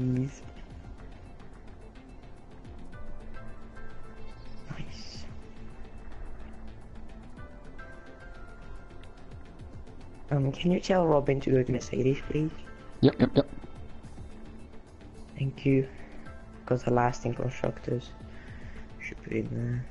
please. Nice. Can you tell Robin to go to Mercedes, please? Yep. Thank you. Because the lasting constructors should be in there.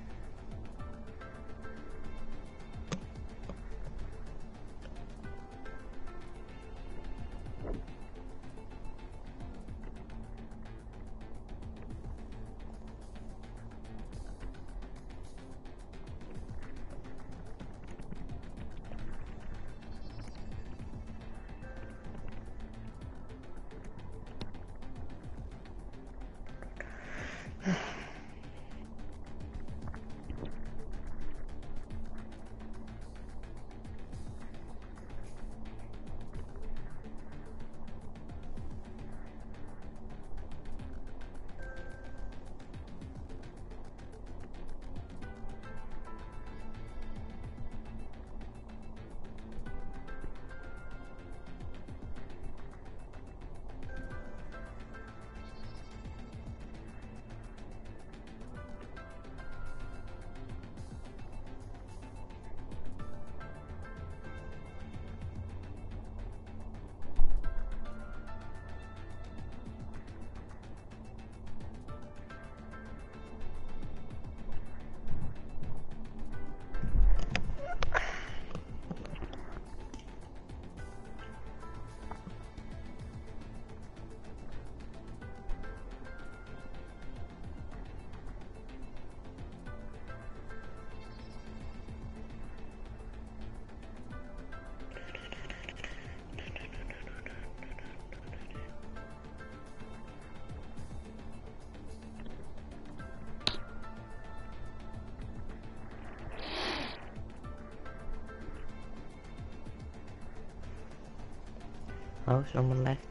Oh, someone left.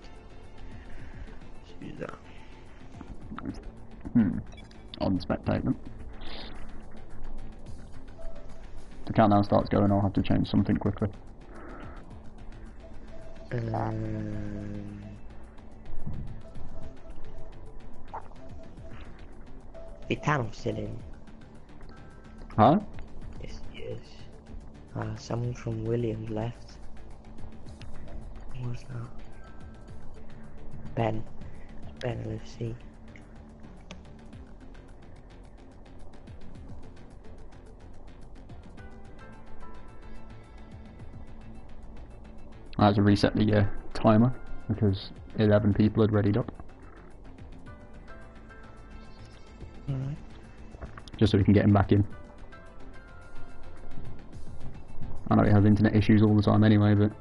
Let's do that. I'll spectate them. If the countdown starts going, I'll have to change something quickly. The tunnel's still in. Huh? Yes, yes. Someone from Williams left. Who was that? Ben. Ben LFC. I had to reset the timer because 11 people had readied up. Alright. Just so we can get him back in. I know he has internet issues all the time anyway, but...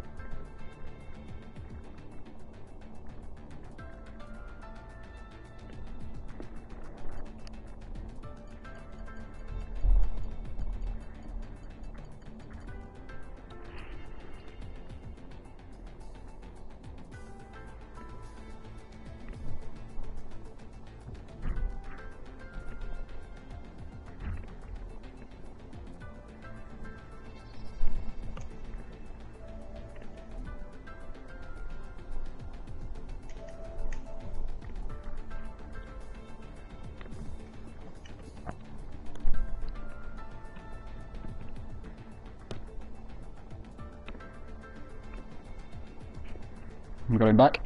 We got him back?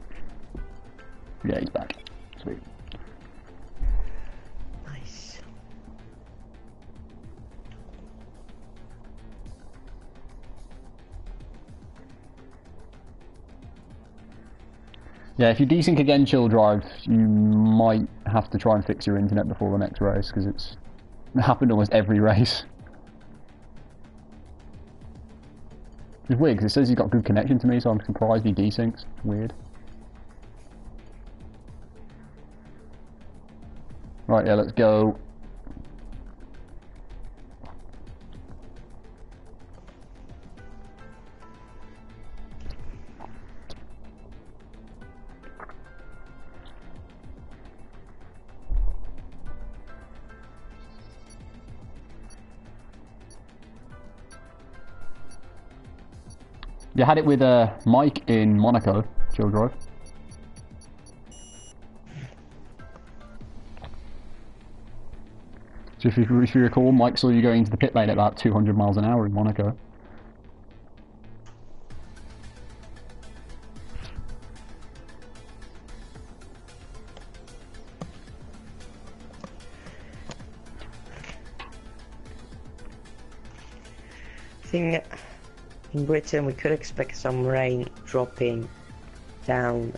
Yeah, he's back. Sweet. Nice. Yeah, if you desync again, chill drive, you might have to try and fix your internet before the next race, because it's happened almost every race. It's weird, because it says he's got good connection to me, so I'm surprised he desyncs. Weird. Right, yeah, let's go. You had it with Mike in Monaco, chill drive. So if you recall, Mike saw you going into the pit lane at about 200 miles an hour in Monaco. I think in Britain we could expect some rain dropping down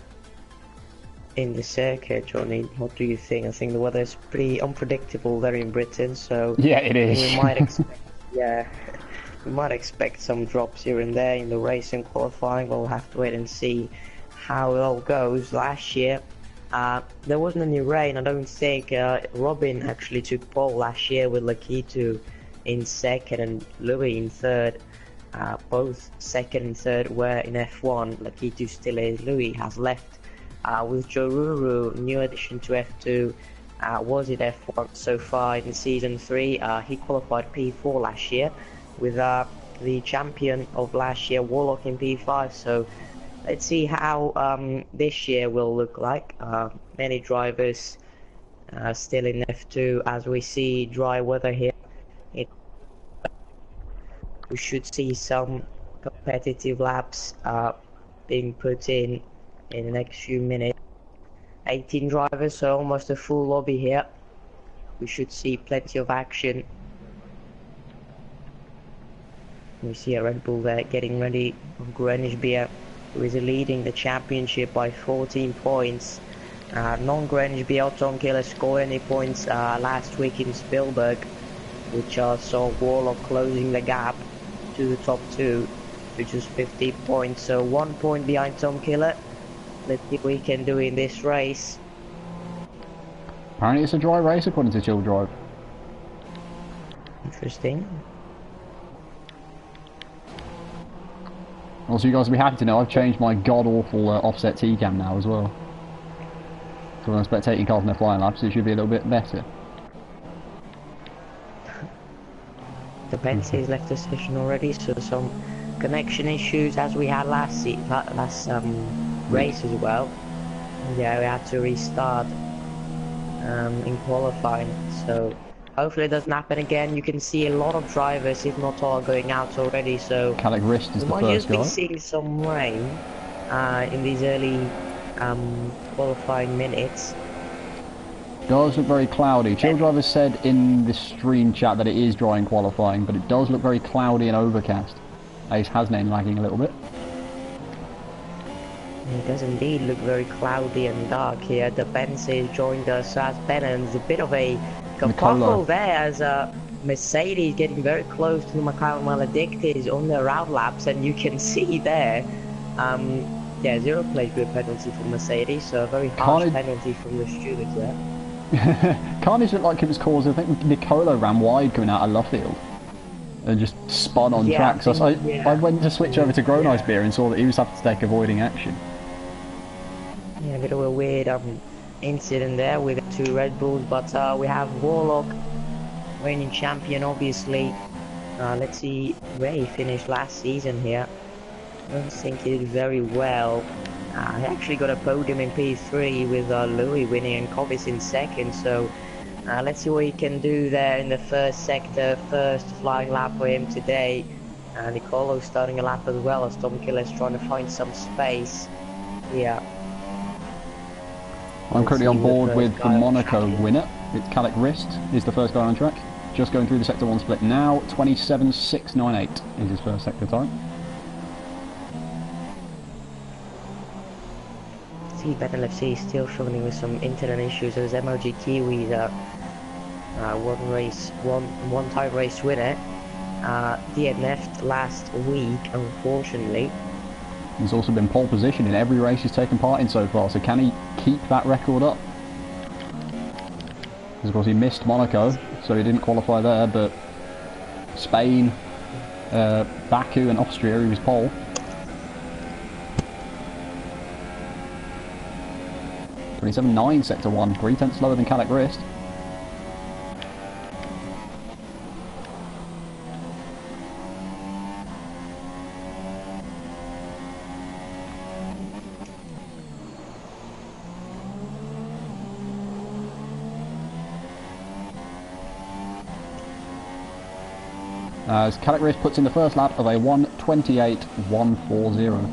in the circuit, Johnny. What do you think? I think the weather is pretty unpredictable there in Britain, so Yeah, it is. we might expect, yeah, we might expect some drops here and there in the race and qualifying. We'll have to wait and see how it all goes. Last year, there wasn't any rain. I don't think Robin actually took pole last year with Lakitu in second and Louis in third. Both second and third were in F1. Lakitu still is. Louis has left. With Joruru, new addition to F2, was it F1 so far in season 3. He qualified P4 last year with the champion of last year, Warlock, in P5. So let's see how this year will look like. Many drivers still in F2 as we see dry weather here. We should see some competitive laps being put in the next few minutes. 18 drivers, so almost a full lobby here. We should see plenty of action. We see a Red Bull there getting ready of Greenwich Beer, who is leading the championship by 14 points. Non-Greenwich Beer Tom Killer scored any points last week in Spielberg, which saw Warlock closing the gap to the top 2, which was 50 points. So 1 point behind Tom Killer. Let's see what we can do in this race. Apparently it's a dry race according to Chill Drive. Interesting. Also, you guys will be happy to know I've changed my god-awful offset T-cam now as well. So when I'm spectating cars in their flying laps, it should be a little bit better. The Benzes left the session already, so some connection issues as we had last race as well. Yeah, we had to restart in qualifying, so hopefully it doesn't happen again. You can see a lot of drivers, if not all, going out already, so Calic Wrist is the we might first just be guy. seeing some rain in these early qualifying minutes. Does look very cloudy. Chill Driver said in the stream chat that it is dry in qualifying, but it does look very cloudy and overcast. Ace Hasnane lagging a little bit. It does indeed look very cloudy and dark here. The Benzes joined us as Benham's. A bit of a kerfuffle there as Mercedes getting very close to the Mikhail Maledictis on their out laps, and you can see there, yeah, 0 plate grid penalty for Mercedes, so a very harsh penalty from the stewards there. Carnage looked like it was caused, I think Nicola ran wide coming out of Luffield and just spun on track. So I went to switch over to Gronice Beer and saw that he was having to take avoiding action. Yeah, a bit of a weird incident there with the 2 Red Bulls, but we have Warlock, reigning champion obviously. Let's see where he finished last season here. I don't think he did very well. He actually got a podium in P3 with Louis winning and Kovis in second, so let's see what he can do there in the first sector. First flying lap for him today. Nicolo starting a lap as well as Tom Killer's trying to find some space here. I'm currently on board with the Monaco winner. It's Calic Wrist, is the first guy on track. Just going through the sector 1 split now. 27.698 is his first sector time. Battle FC is still struggling with some internet issues as MLG Kiwi's one-time race winner DNF'd last week, unfortunately. He's also been pole position in every race he's taken part in so far, so can he keep that record up? Because of course he missed Monaco, so he didn't qualify there, but Spain, Baku and Austria he was pole. 27.9 sector 1, 3/10 slower than Calic Wrist. As Caligris puts in the first lap of a 1:28.140.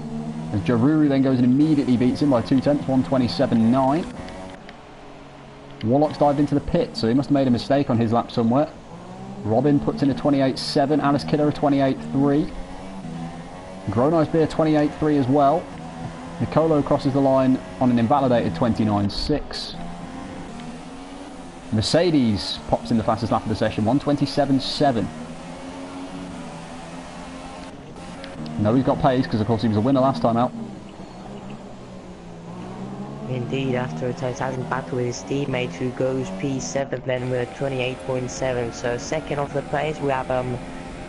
As Jaruru then goes and immediately beats him by 2/10, 1:27.9. Warlock's dived into the pit, so he must have made a mistake on his lap somewhere. Robin puts in a 28.7, Alice Killer a 28.3. Gronice Beer 28.3 as well. Nicolo crosses the line on an invalidated 29.6. Mercedes pops in the fastest lap of the session, 1:27.7. No, he's got pace because of course he was a winner last time out. Indeed, after a titanic battle with his teammate who goes P7 then with a 28.7. So second of the place we have a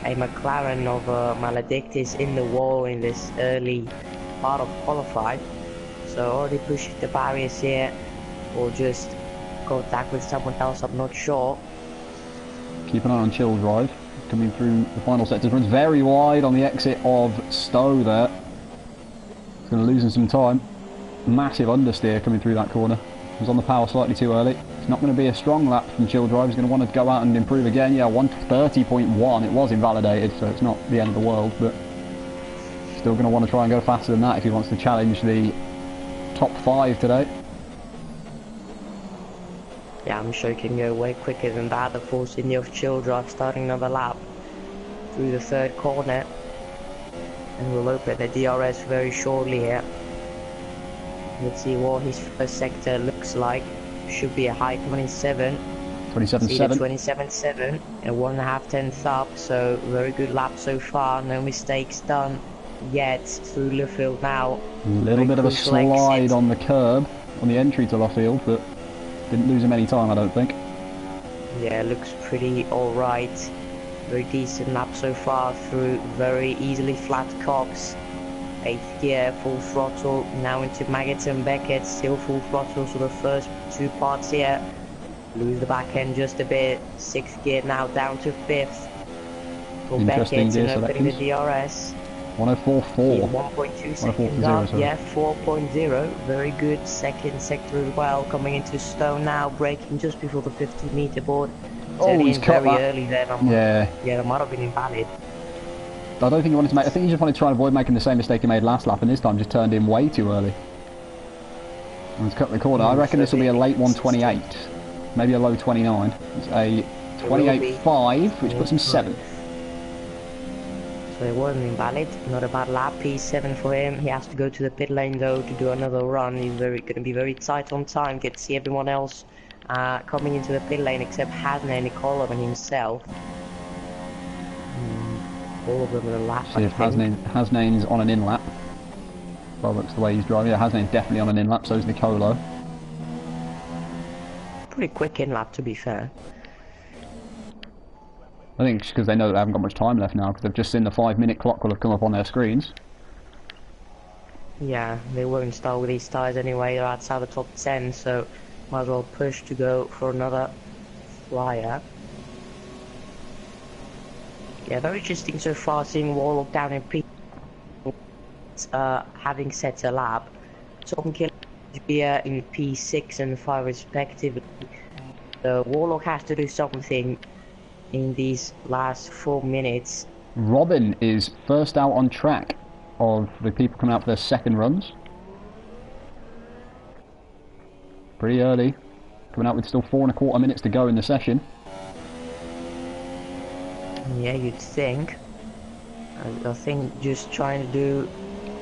McLaren of Maledictus in the wall in this early part of qualify. So already pushing the barriers here, or just contact with someone else, I'm not sure. Keep an eye on Chill Drive coming through the final sectors. Runs very wide on the exit of Stowe there. He's going to lose him some time. Massive understeer coming through that corner. Was on the power slightly too early. It's not going to be a strong lap from Chill Drive. He's going to want to go out and improve again. Yeah, 1:30.1. It was invalidated, so it's not the end of the world, but still going to want to try and go faster than that if he wants to challenge the top 5 today. Yeah, I'm sure he can go way quicker than that. The Force India of Chill Drive starting another lap through the third corner. And we'll open the DRS very shortly here. Let's see what his first sector looks like. Should be a high 27. 27.7. 27.7 and 1.5 tenths up, so very good lap so far. No mistakes done yet through Luffield now. A little bit of a slide on the curb on the entry to Luffield, but didn't lose him any time, I don't think. Yeah, looks pretty alright. Very decent lap so far through very easily flat cogs. 8th gear, full throttle, now into Maggots and Beckett, still full throttle, so the first 2 parts here. Lose the back end just a bit. 6th gear now down to 5th. For Beckett and opening the DRS. 1:04.4. 1.2 seconds up, yeah, 4.0. Very good second sector as well. Coming into Stone now, braking just before the 50-meter board. Oh, he's cut very that. early there. Yeah, that might have been invalid. I don't think he wanted to make. I think he just wanted to try and avoid making the same mistake he made last lap, and this time just turned in way too early. And he's cut the corner. I reckon this will be a late 1:28, maybe a low 29. It's a 28.5, which puts him 7th. So it wasn't invalid. Not a bad lap. P7 for him. He has to go to the pit lane though to do another run. He's going to be very tight on time. Get to see everyone else coming into the pit lane except Hasna, Nicola and himself. All of them in a lap. See if Hasnane's on an in lap. Well, looks the way he's driving. Yeah, Hasnane's definitely on an in lap, so is Nicolo. Pretty quick in lap, to be fair. I think it's because they know that they haven't got much time left now, because they've just seen the 5-minute clock will have come up on their screens. Yeah, they won't start with these tyres anyway. They're outside the top 10, so might as well push to go for another flyer. Yeah, very interesting so far seeing Warlock down in P. Having set a lap. Tom Killer in P6 and 5 respectively. So Warlock has to do something in these last 4 minutes. Robin is first out on track of the people coming out for their second runs. Pretty early. Coming out with still 4.25 minutes to go in the session. Yeah, you'd think. I think just trying to do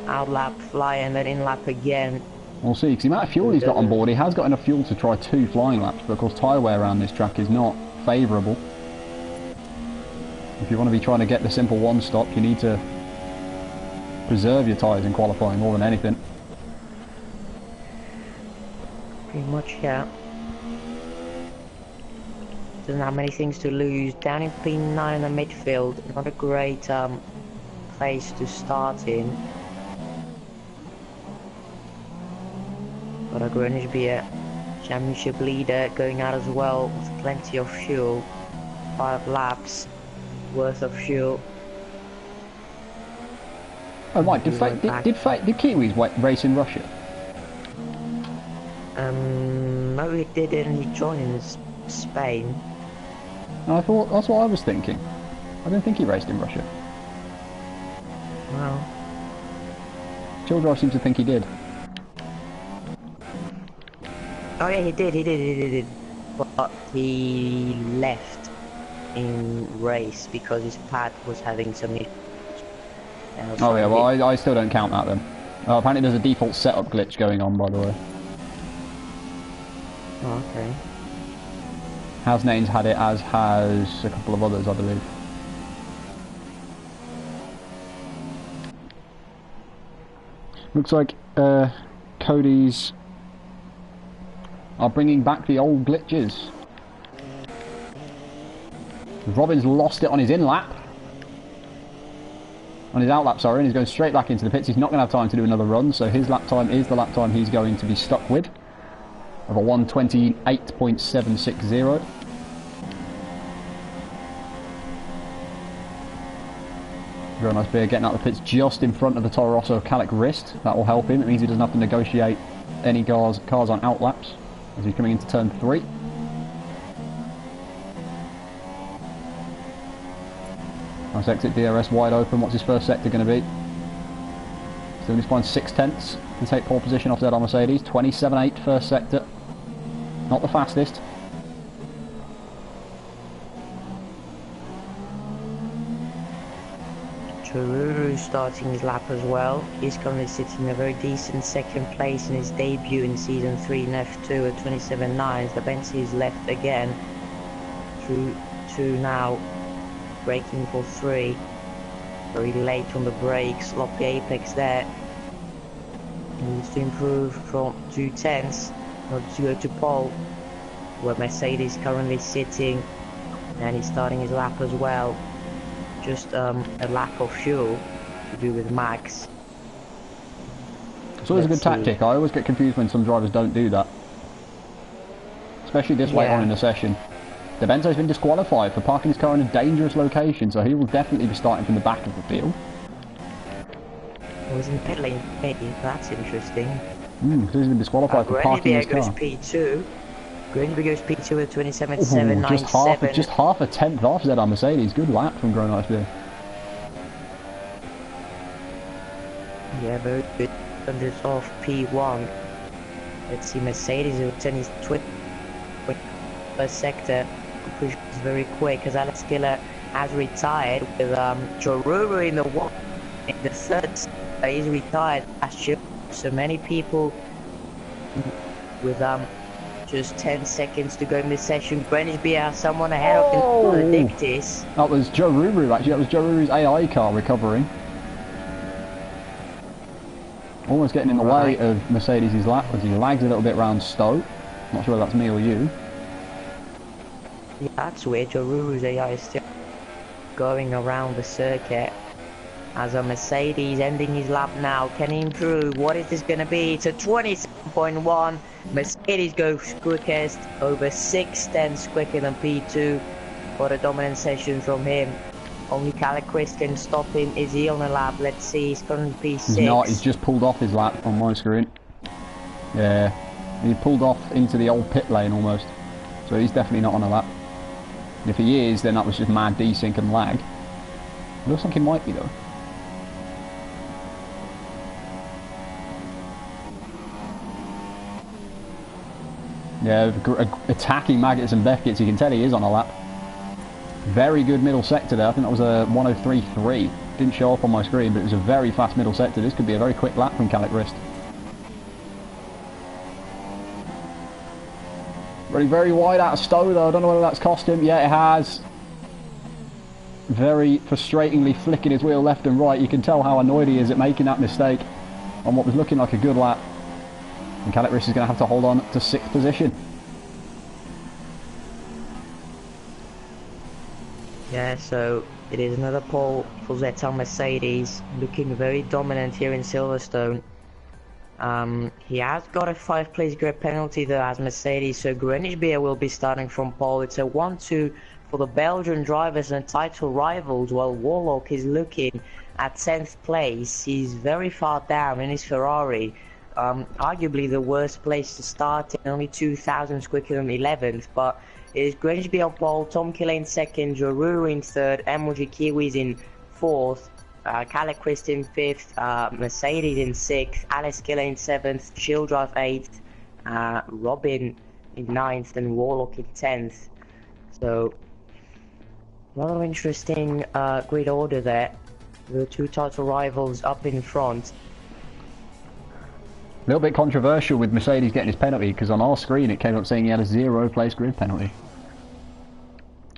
out-lap, fly, and then in-lap again. We'll see, because the amount of fuel he's got on board, he has got enough fuel to try 2 flying laps, but of course tyre wear around this track is not favourable. If you want to be trying to get the simple 1 stop, you need to preserve your tyres in qualifying more than anything. Pretty much, yeah. Doesn't have many things to lose. Down in P9 in the midfield, not a great place to start in. But a Greenwich Beer championship leader going out as well with plenty of fuel. 5 laps worth of fuel. Oh, Mike, did Kiwis race in Russia? No, he didn't. He joined in Spain. I thought that's what I was thinking. I don't think he raced in Russia. Well, Chill Drive seems to think he did. oh yeah, he did. But he left in race because his pad was having some issues. Oh yeah, well I still don't count that then. Apparently there's a default setup glitch going on, by the way. Oh, okay. Hasnane's had it, as has a couple of others, I believe. Looks like Cody's are bringing back the old glitches. Robin's lost it on his in-lap. On his out-lap, sorry, and he's going straight back into the pits. He's not going to have time to do another run, so his lap time is the lap time he's going to be stuck with. Of a 1:28.760. Very nice beer getting out of the pits just in front of the Toro Rosso Calic wrist. That will help him. It means he doesn't have to negotiate any cars on outlaps as he's coming into turn 3. Nice exit, DRS wide open. What's his first sector going to be? Still needs to find 6/10 to take pole position off ZR Mercedes. 27.8 first sector. Not the fastest. Chururu starting his lap as well. He's currently sitting in a very decent second place in his debut in season 3 in F2 at 27.9. The Bentley is left again. Through 2 now. Braking for 3. Very late on the brakes. Sloppy apex there. Needs to improve from 2/10 to go to pole, where Mercedes currently sitting, and he's starting his lap as well. Just a lack of fuel to do with Max. It's always a good tactic. I always get confused when some drivers don't do that, especially this late on in the session. De Bento's been disqualified for parking his car in a dangerous location, so he will definitely be starting from the back of the field. He was in pit lane, maybe. That's interesting. Because he's been disqualified for parking his car. P2. Grenby goes P2 with 27.797. Just half a tenth off ZR Mercedes. Good lap from Groenlandsbeer. Yeah, very good. Hundreds off P1. Let's see, Mercedes will turn his first sector. Push is very quick as Alex Giller has retired with Choruru in the one. In the third, he's retired last year. So many people with just 10 seconds to go in this session. Grenby has someone ahead of him. This. That was Joe Ruru, actually. That was Joe Ruru's AI car recovering. Almost getting in the way of Mercedes' lap as he lags a little bit round Stowe. Not sure if that's me or you. Yeah, that's weird. Joe Ruru's AI is still going around the circuit. As a Mercedes ending his lap now. Can he improve? What is this going to be? It's a 27.1. Mercedes goes quickest, over 6/10 quicker than P2. What a dominant session from him. Only Caliquist can stop him. Is he on a lap? Let's see. He's currently P6. He's not. He's just pulled off his lap on my screen. Yeah. He pulled off into the old pit lane almost. So he's definitely not on a lap. And if he is, then that was just mad desync and lag. It looks like he might be though. Yeah, attacking Maggots and Beckett's, you can tell he is on a lap. Very good middle sector there. I think that was a 103.3. Didn't show up on my screen, but it was a very fast middle sector. This could be a very quick lap from Calic Wrist. Running very wide out of Stowe though. I don't know whether that's cost him. Yeah, it has. Very frustratingly flicking his wheel left and right. You can tell how annoyed he is at making that mistake on what was looking like a good lap. And Calic Wrist is going to have to hold on to 6th position. Yeah, so it is another pole for ZR Mercedes, looking very dominant here in Silverstone. He has got a 5th place grid penalty though as Mercedes, so Grenby will be starting from pole. It's a 1-2 for the Belgian drivers and title rivals, while Warlock is looking at 10th place. He's very far down in his Ferrari. Arguably the worst place to start in, only 2,000 quicker than 11th, but it's Grangeby on pole, Tom Killer in second, Joruru in third, MLG Kiwis in fourth, Calec Christ in fifth, Mercedes in sixth, Alice Killer in seventh, Childrive eighth, Robin in ninth, and Warlock in 10th. So, rather interesting grid order there. The two title rivals up in front. A little bit controversial with Mercedes getting his penalty, because on our screen it came up saying he had a 0-place grid penalty.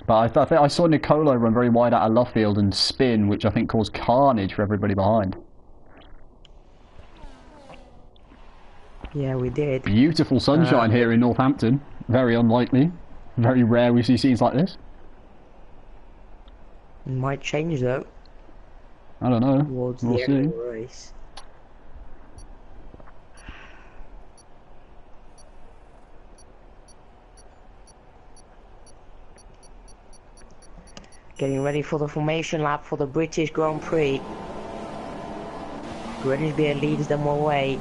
But I think I saw Nicolo run very wide out of left field and spin, which I think caused carnage for everybody behind. Yeah, we did. Beautiful sunshine here in Northampton. Very unlikely. Very rare we see scenes like this. Might change though. I don't know. Towards we'll the see. end of the race. Getting ready for the formation lap for the British Grand Prix. Grenadier leads them away.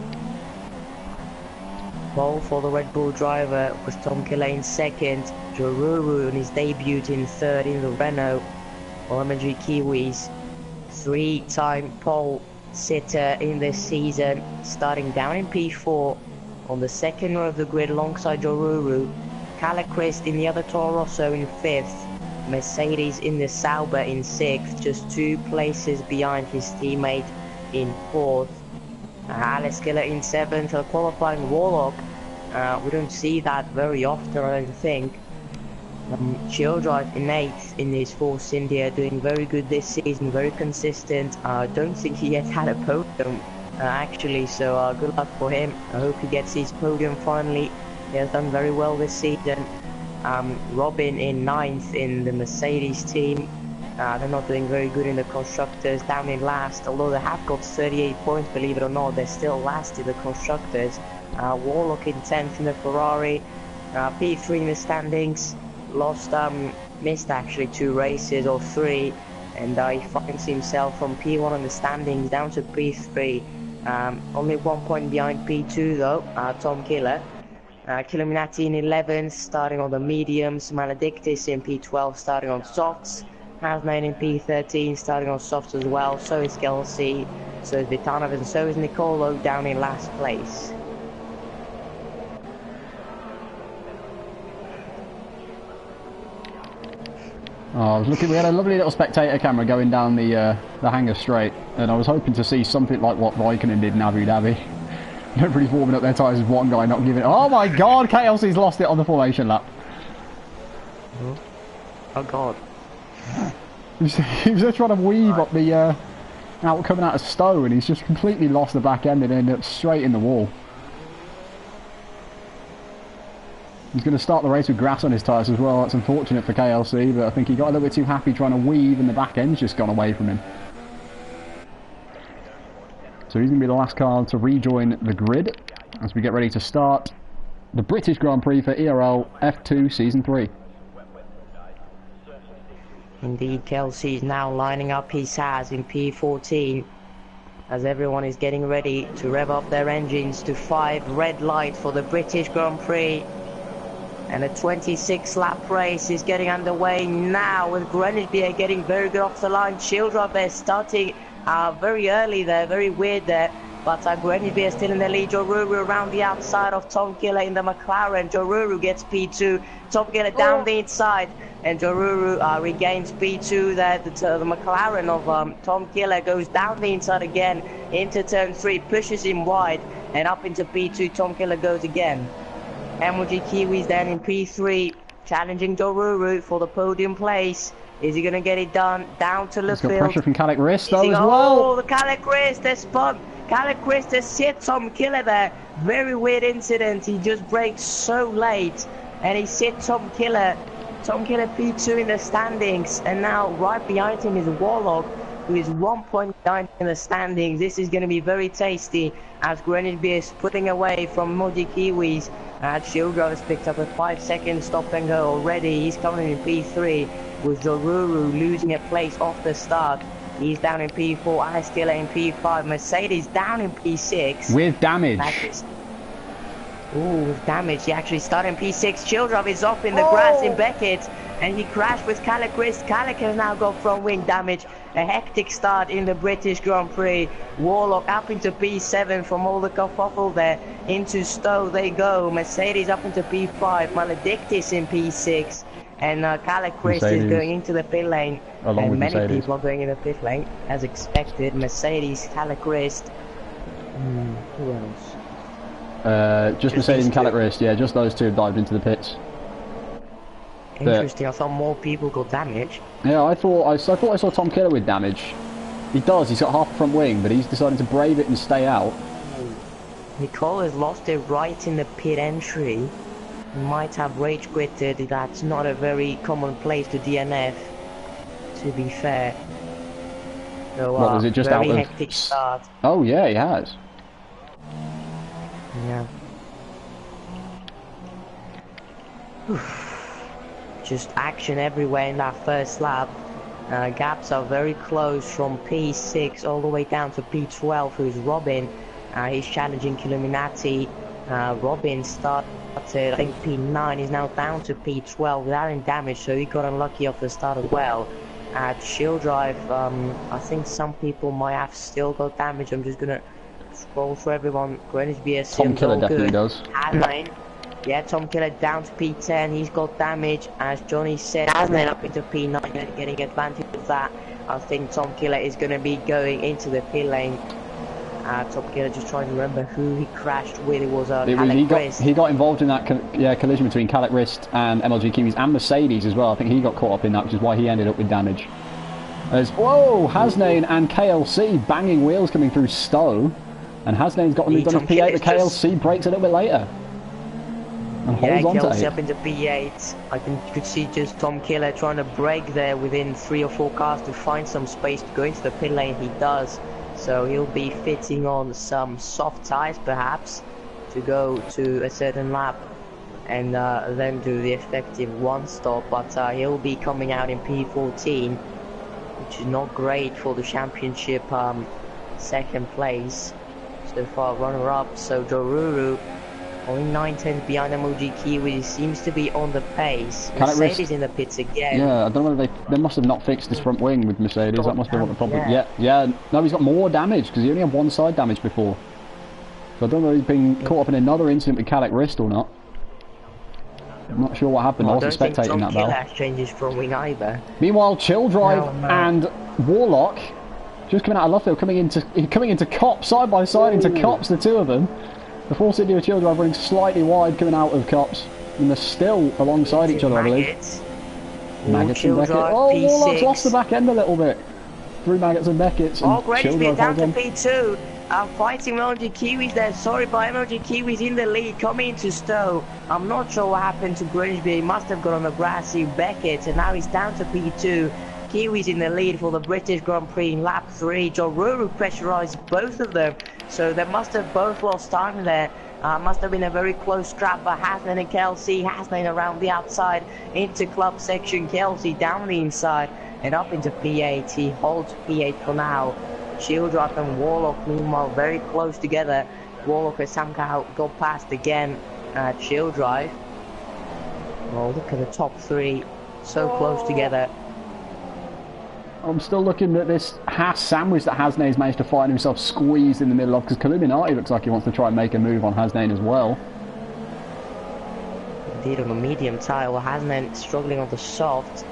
Pole for the Red Bull driver was Tom Killer in second. Joruru on his debut in third in the Renault. MLG Kiwis, three-time pole sitter in this season, starting down in P4 on the second row of the grid alongside Joruru. Calec Christ in the other Toro Rosso in fifth. Mercedes in the Sauber in sixth, just 2 places behind his teammate in fourth. Alice Killer in seventh, a qualifying Warlock. We don't see that very often, I don't think. Childrive in 8th in his fourth India, doing very good this season, very consistent. I don't think he yet had a podium actually, so good luck for him. I hope he gets his podium finally. He has done very well this season. Robin in 9th in the Mercedes team. They're not doing very good in the constructors, down in last, although they have got 38 points, believe it or not, they're still last in the constructors. Warlock in 10th in the Ferrari. P3 in the standings. Missed actually 2 races or 3, and he finds himself from P1 in the standings down to P3. Only 1 point behind P2 though, Tom Killer. Killuminati in 11th, starting on the mediums. Maledictus in P12, starting on softs. Hazman in P13, starting on softs as well. So is Kelsey, so is Vitanov, and so is Nicolo down in last place. Oh, I was looking. We had a lovely little spectator camera going down the hangar straight, and I was hoping to see something like what Raikkonen did in Abu Dhabi. Nobody's warming up their tyres with one guy not giving it. Oh my God! KLC's lost it on the formation lap. Oh God! He was just trying to weave up the coming out of Stowe, and he's just completely lost the back end and ended up straight in the wall. He's going to start the race with grass on his tyres as well. That's unfortunate for KLC, but I think he got a little bit too happy trying to weave and the back end's just gone away from him. So he's going to be the last car to rejoin the grid as we get ready to start the British Grand Prix for ERL F2 Season 3. Indeed, Kelsey is now lining up his Haas in P14 as everyone is getting ready to rev up their engines to 5 red light for the British Grand Prix. And a 26 lap race is getting underway now with Grenadier getting very good off the line. Childrive there starting very early there, very weird there. But Grenadier still in the lead. Joruru around the outside of Tom Killer in the McLaren. Joruru gets P2. Tom Killer down the inside. And Joruru regains P2 there. The McLaren of Tom Killer goes down the inside again into turn 3. Pushes him wide. And up into P2 Tom Killer goes again. MLG Kiwis then in P3, challenging Joruru for the podium place. Is he going to get it done? Down to the field. He's got pressure from Calec Christ though as well. Oh, the Calec Christ, they spun. Calec Christ has hit Tom Killer there. Very weird incident. He just braked so late. And he hit Tom Killer. Tom Killer P2 in the standings. And now right behind him is Warlock, who is 1 point behind in the standings. This is going to be very tasty as Grenadier is putting away from Moji Kiwis. Childrive has picked up a 5-second stop and go already. He's coming in P3 with Joruru losing a place off the start. He's down in P4, Alex Gillett in P5, Mercedes down in P6. With damage. Ooh, with damage. He actually started in P6. Childrop is up in the grass in Beckett, and he crashed with Calic Wrist. Calic has now got front wing damage. A hectic start in the British Grand Prix. Warlock up into P7 from all the kerfuffle there. Into Stowe they go. Mercedes up into P5. Maledictus in P6. And Calic Wrist is going into the pit lane. Along with many Mercedes. people are going in the pit lane, as expected. Mercedes, Calic Wrist. Who else? Just Mercedes and Calic Wrist, yeah, just those two have dived into the pits. Interesting, I thought more people got damage. Yeah, I thought I saw Tom Killer with damage. He does, he's got half a front wing, but he's decided to brave it and stay out. Nicole has lost it right in the pit entry. He might have rage quitted. That's not a very common place to DNF, to be fair. So, what was it, just very out of... hectic start. Oh yeah, he has. Yeah. Just action everywhere in that first lap. Gaps are very close from P6 all the way down to P12, who's Robin. He's challenging Illuminati. Robin started, I think, P9. He's now down to P12 without any damage, so he got unlucky off the start as well. At Shield Drive, I think some people might have still got damage. I'm just gonna scroll through everyone. Greenwich BS. Tom Killer definitely does. Adlane. Yeah, Tom Killer down to P10, he's got damage, as Johnny said, Adlane up into P9, getting advantage of that. I think Tom Killer is going to be going into the pit lane. Tom Killer just trying to remember who he crashed with. It was Calic Wrist. He got involved in that collision between Calic Wrist and MLG Kiwis and Mercedes as well. I think he got caught up in that, which is why he ended up with damage. Whoa, Hasnain and KLC banging wheels coming through Stowe. And Hasnain's got moved on to P8, but KLC breaks a little bit later. And holds on to KLC up into P8. You could see just Tom Killer trying to brake there within 3 or 4 cars to find some space to go into the pit lane. He does. So he'll be fitting on some soft tyres perhaps to go to a certain lap and then do the effective one stop. But he'll be coming out in P14, which is not great for the championship second place. So far runner-up, so Doruru only 9/10 behind MLG Kiwi, seems to be on the pace. Mercedes in the pits again. Yeah, I don't know whether they must have not fixed his front wing with Mercedes. That must be what the problem. Yeah. No, he's got more damage because he only had one side damage before. So I don't know if he's been caught up in another incident with Calic Wrist or not. I'm not sure what happened. I wasn't spectating that though. I don't think changes front wing either. Meanwhile, Chill Drive and Warlock just coming out of left field, coming into Cops side by side into Cops, the two of them. The Force India Chill Drive running slightly wide coming out of Cops, and they're still alongside each other, I believe. Maggots and Beckett. Oh, Warlock's lost the back end a little bit through Maggots and Beckett. Great speed down to P2. Fighting MLG Kiwis there. Sorry, but MLG Kiwis in the lead, coming into Stowe. I'm not sure what happened to Grimsby. He must have got on the grassy Beckett, and now he's down to P2. Kiwis in the lead for the British Grand Prix in lap 3. Joruru pressurised both of them, so they must have both lost time there. Must have been a very close scrap, but Hasnain and Kelsey, Hasnain around the outside into club section, Kelsey down the inside and up into P8. He holds P8 for now. Shieldrock and Warlock meanwhile very close together. Warlock has somehow got past again at Shield Drive. Oh, look at the top 3, so close together. I'm still looking at this Haas sandwich that Hasnain's managed to find himself squeezed in the middle of, because Illuminati looks like he wants to try and make a move on Hasnain as well. Indeed, on the medium tire, Hasnain struggling on the soft.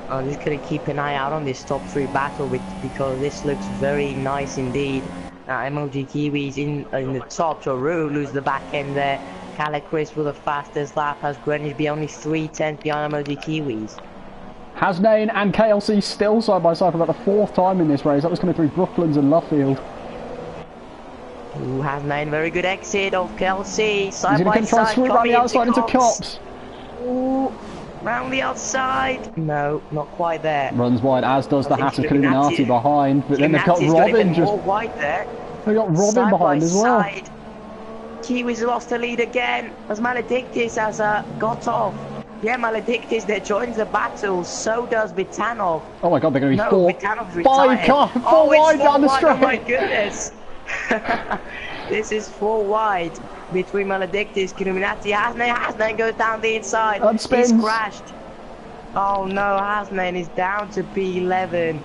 I'm just going to keep an eye out on this top 3 battle because this looks very nice indeed. MLG Kiwis in the top, Toru lose the back end there. Calic Wrist with the fastest lap, has Greenwich be only 3/10 behind MLG Kiwis. Hasnain and KLC still side by side for about the 4th time in this race. That was coming through Brooklands and Luffield. Ooh, Hasnain, very good exit of KLC. Side by He's going to try and swoop around the outside into Cops. Ooh, round the outside. No, not quite there. Runs wide, as does the Haas of Illuminati behind. But then they've got Robin just... wide there. They've got Robin behind as well. Kiwis lost the lead again as Maledictus has got off. Yeah, Maledictus there joins the battle. So does Vitanov. Oh my god, they're going to be No, four. Vitanov's Five retired. car, Oh, four it's wide down the 4-1. Oh my straight. goodness. This is 4 wide between Maledictus, Illuminati, Hasnain. Hasnain goes down the inside. And spins. He's crashed. Oh no, Hasnain is down to P11.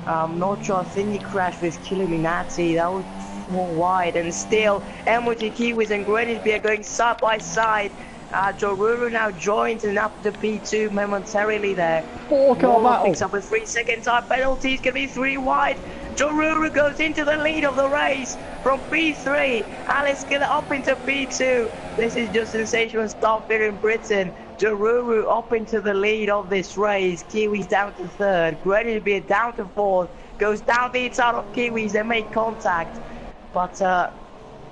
Not sure, I think he crashed with Illuminati. That was 4 wide, and still MOT Kiwis and Greenwich are going side by side. Joruru now joins and up to P2 momentarily there. 4-car battle. Picks up a 3-second time penalty. It's going to be 3 wide. Joruru goes into the lead of the race from P3. Alice Killer up into P2. This is just sensational stuff here in Britain. Joruru up into the lead of this race. Kiwis down to 3rd. Greenwich down to 4th. Goes down the inside of Kiwis. They make contact. But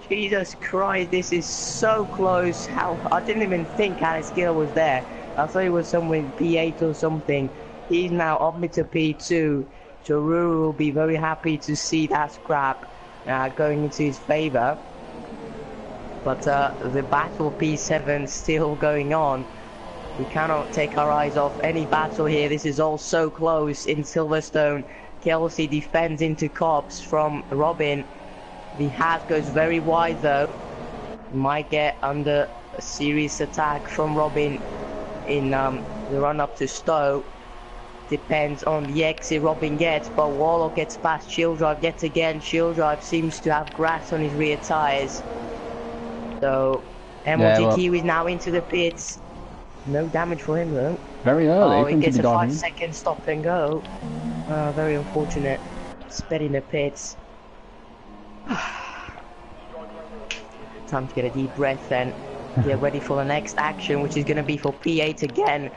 Jesus Christ, this is so close. How I didn't even think Alice Gill was there. I thought he was somewhere in P8 or something. He's now up to P2. Joruru will be very happy to see that scrap going into his favour. But the battle P7 still going on. We cannot take our eyes off any battle here. This is all so close in Silverstone. Kelsey defends into Cops from Robin. The hat goes very wide though. Might get under a serious attack from Robin in the run up to Stowe. Depends on the exit Robin gets, but Warlock gets past Shield Drive yet again. Shield Drive seems to have grass on his rear tyres. So MLG Kiwi is now into the pits. No damage for him though. Very early. Oh, he gets a 5-second stop and go. Very unfortunate. Sped in the pits. Time to get a deep breath and get ready for the next action, which is going to be for P8 again.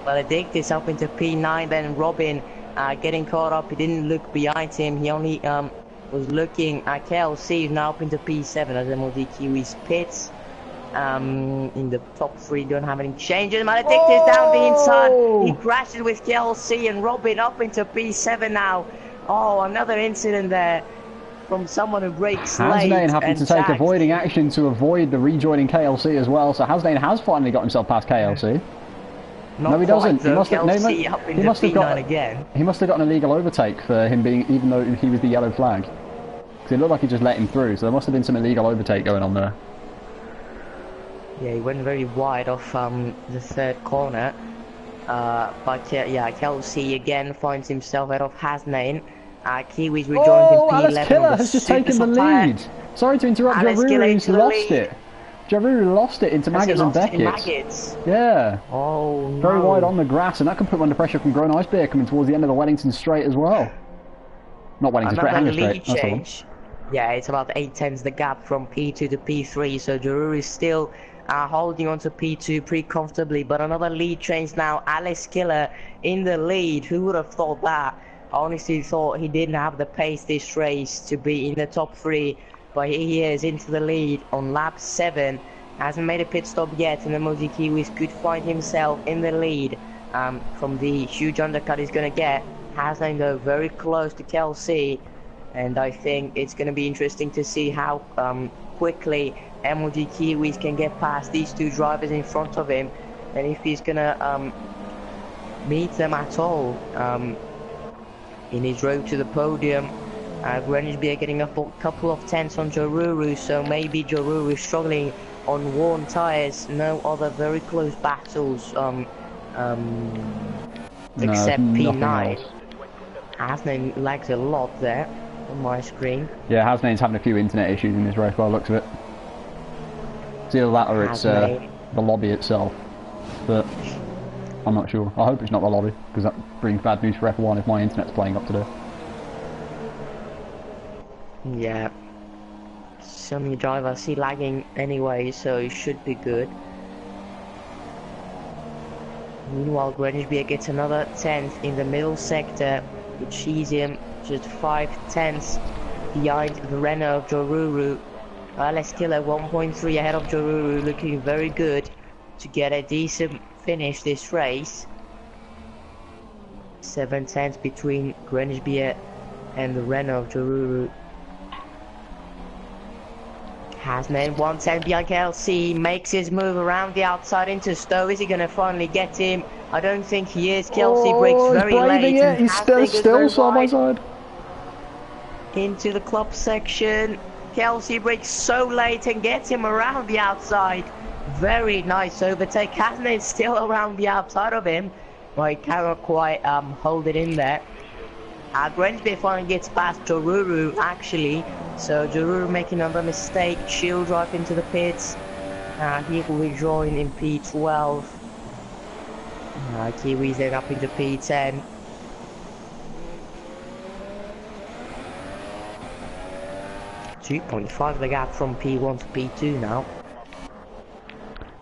Maledictus up into P9, then Robin getting caught up. He didn't look behind him, he only was looking at KLC, now up into P7 as MLD Kiwis pits. In the top 3 don't have any changes. Maledictus down the inside, he crashes with KLC and Robin up into P7 now. Oh, another incident there from someone who breaks late. Hasnain having to take avoiding action to avoid the rejoining KLC as well. So Hasnain has finally got himself past KLC. No, he doesn't. He must have got an illegal overtake for him being, even though he was the yellow flag. Because it looked like he just let him through. So there must have been some illegal overtake going on there. Yeah, he went very wide off the 3rd corner. But yeah, Kelsey again finds himself out of Hasnain. Kiwis rejoins in P11. Alice Killer has just taken the lead. Sorry to interrupt, Jaruru's lost it. Jaruru lost it into Maggots and Beckett. Yeah. Oh no. Very wide on the grass, and that can put him under pressure from Grown Ice Beer coming towards the end of the Wellington Straight as well. Not Wellington Straight, Hanger Straight. That's the one. Yeah, it's about 8/10 the gap from P2 to P3, so Jaruru is still holding on to P2 pretty comfortably, but another lead change now. Alice Killer in the lead. Who would have thought that? I honestly thought he didn't have the pace this race to be in the top 3, but here he is into the lead on lap 7. Hasn't made a pit stop yet, and the Mozi Kiwis could find himself in the lead from the huge undercut he's going to get. Hasnain though very close to Kelsey, and I think it's going to be interesting to see how quickly MLG Kiwis can get past these 2 drivers in front of him, and if he's going to meet them at all in his road to the podium. Greenwich Beer getting a couple of tenths on Joruru, so maybe Joruru is struggling on worn tyres. No other very close battles except P9. Hasnain lags a lot there on my screen. Yeah, Hasnain's having a few internet issues in this race by the looks of it. It's either that or it's the lobby itself, but I'm not sure. I hope it's not the lobby, because that brings bad news for F1 if my internet's playing up today. Yeah. Some driver I see lagging anyway, so it should be good. Meanwhile, Greenwich Beer gets another 10th in the middle sector, which sees him just 5 tenths behind the Renault of Joruru. Alice Killer 1.3 ahead of Joruru, looking very good to get a decent finish this race. 7 tenths between Greenwich Beer and the Renault of Joruru. Hasman 110 behind Kelsey, makes his move around the outside into Stowe. Is he going to finally get him? I don't think he is. Kelsey breaks Oh, he's very braving late. it. He's still side by side. Into the club section. Kelsey breaks so late and gets him around the outside. Very nice overtake. Hasman still around the outside of him. Well, he cannot quite hold it in there. Grensby finally gets past Joruru actually. So Joruru making another mistake. Chill drive into the pits. He will rejoin in P12. Kiwis then up into P10. .5 the gap from P1 to P2 now.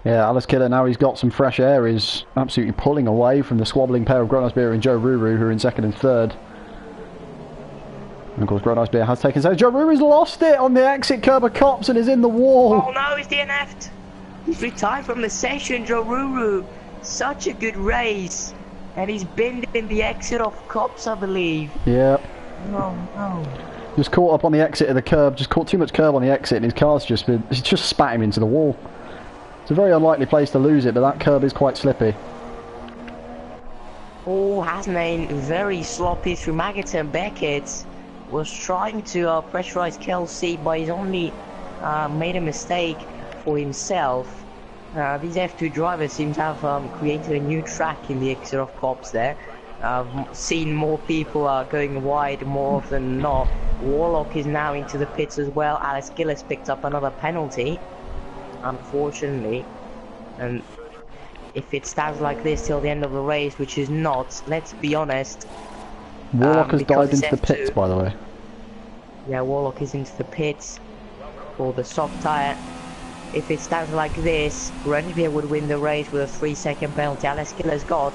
Yeah, Alice Killer, now he's got some fresh air, is absolutely pulling away from the squabbling pair of Grown Beer and Joe Ruru, who are in second and third. And of course, Grown Beer has taken so. Joe Ruru's lost it on the exit curb of Cops and is in the wall. Oh no, he's DNF'd. He's retired from the session, Joe Ruru. Such a good race. And he's binned in the exit of Cops, I believe. Yeah. Oh no. Just caught up on the exit of the curb, just caught too much curb on the exit, and his car's just spat him into the wall. It's a very unlikely place to lose it, but that curb is quite slippy. Oh, Hasman very sloppy through Maggots and Beckett. Was trying to pressurize Kelsey, but he's only made a mistake for himself. These F2 drivers seem to have created a new track in the exit of Cops there. I've seen more people going wide more often than not. Warlock is now into the pits as well. Alice Gillis picked up another penalty, unfortunately. And if it stands like this till the end of the race, which is not, let's be honest. Warlock has dived into the pits, by the way. Yeah, Warlock is into the pits for the soft tyre. If it stands like this, Renvier would win the race with a 3-second penalty. Alice Killer's got.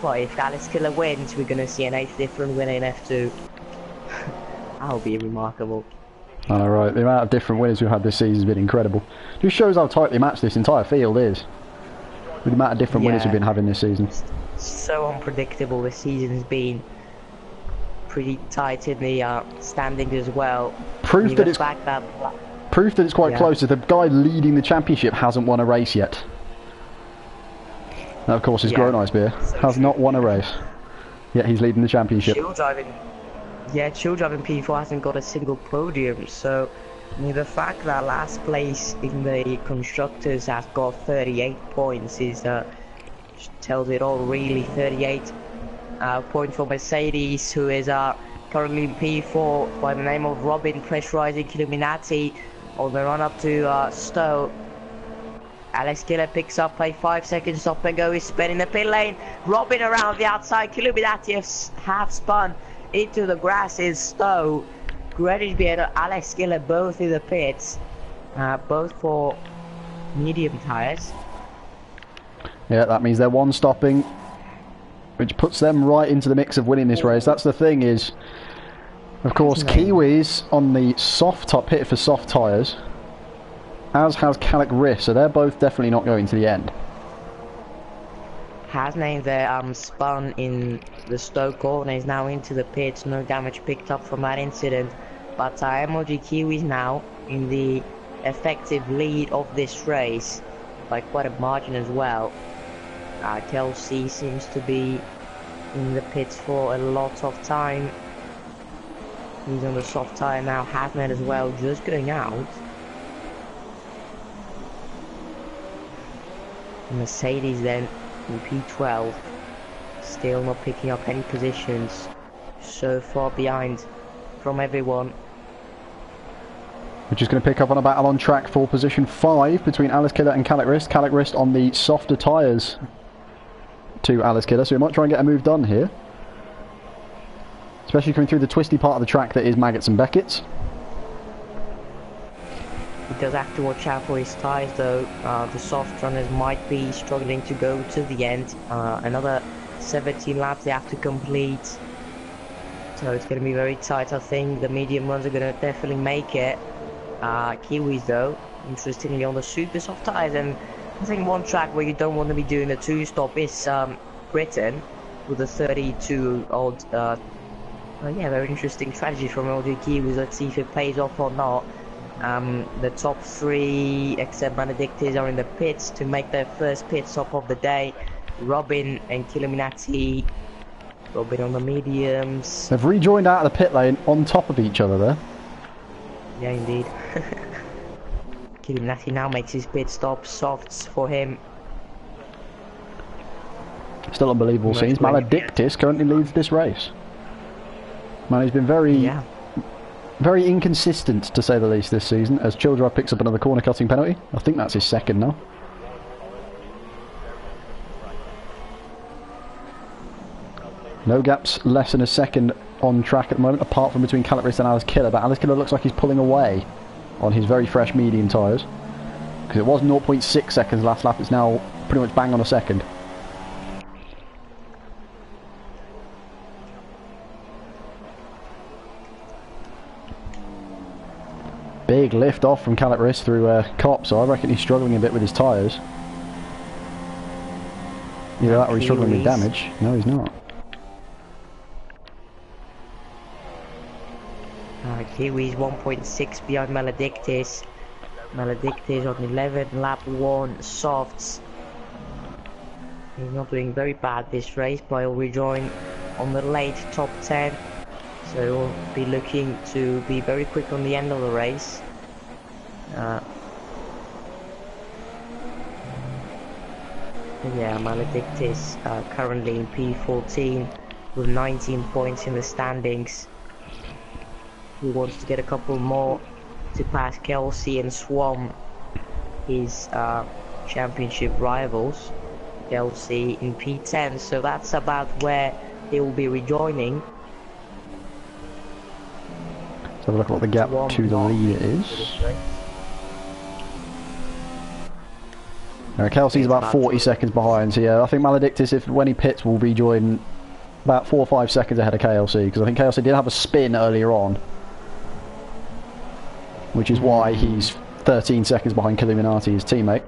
But if Alice Killer wins, we're going to see an 8th different winner in F2. That'll be remarkable. I know, right? The amount of different winners we've had this season has been incredible. Just shows how tightly matched this entire field is. With the amount of different winners we've been having this season. So unpredictable this season has been. Pretty tight in the standings as well. Proof that it's quite close is the guy leading the championship hasn't won a race yet. That of course is Grown Ice Beer. Has not won a race. Yet he's leading the championship. Chill driving P4 hasn't got a single podium, so I mean, the fact that last place in the constructors has got 38 points is tells it all really. 38 points for Mercedes, who is currently in P4 by the name of Robin, pressurizing Illuminati on the run up to Stowe. Alex Killer picks up a 5-second stop and go. He's spinning the pit lane. Robin around the outside. Illuminati have spun into the grasses. Stowe, Greenwich and Alex Killer both in the pits, both for medium tyres. Yeah, that means they're one stopping, which puts them right into the mix of winning this race. That's the thing is, of course, Kiwis on the soft top pit for soft tyres, as has Calic Riss, so they're both definitely not going to the end. Hasn't there spun in the Stowe corner, is now into the pits, no damage picked up from that incident, but MLG Kiwis now in the effective lead of this race by quite a margin as well. Kelsey seems to be in the pits for a lot of time. He's on the soft tyre now. Hasman as well, just going out. Mercedes then in P12, still not picking up any positions, so far behind from everyone. We're just going to pick up on a battle on track for position 5 between Alice Killer and Calic Riss. Calic Riss on the softer tyres to Alice Killer, so we might try and get a move done here. Especially coming through the twisty part of the track that is Maggots and Beckett's. He does have to watch out for his tyres though. The soft runners might be struggling to go to the end. Another 17 laps they have to complete. So it's going to be very tight. I think the medium runs are going to definitely make it. Kiwis though, interestingly on the super soft tyres, and I think one track where you don't want to be doing a 2-stop is Britain with a 32 odd. Yeah, very interesting strategy from LG Kiwis. Let's see if it pays off or not. The top three, except Benedictis, are in the pits to make their first pit stop of the day. Robin and Killuminati. Robin on the mediums. They've rejoined out of the pit lane on top of each other there. Yeah, indeed. Killuminati now makes his pit stop. Softs for him. Still unbelievable scenes. Maledictus currently leads this race. Man, he's been very inconsistent, to say the least, this season, as Childrive picks up another corner cutting penalty. I think that's his second now. No gaps less than a second on track at the moment, apart from between Calipris and Alice Killer, but Alice Killer looks like he's pulling away on his very fresh medium tyres. Because it was 0.6 seconds last lap, it's now pretty much bang on a second. Big lift off from Calipris through Cop, so I reckon he's struggling a bit with his tyres. Either that or he's struggling with damage. No, he's not. Kiwi's 1.6 behind Maledictus. Maledictus on 11, lap 1, softs. He's not doing very bad this race, but he'll rejoin on the late top 10. So he'll be looking to be very quick on the end of the race. Yeah, Maledictus currently in P14 with 19 points in the standings. He wants to get a couple more to pass Kelsey and Swam, his championship rivals. Kelsey in P10, so that's about where they will be rejoining. Let's have a look at what the gap to the leader is. Kelsey's about 40 seconds behind, so yeah, I think Maledictus, when he pits, will rejoin about 4 or 5 seconds ahead of KLC, because I think KLC did have a spin earlier on, which is why he's 13 seconds behind Killuminati, his teammate.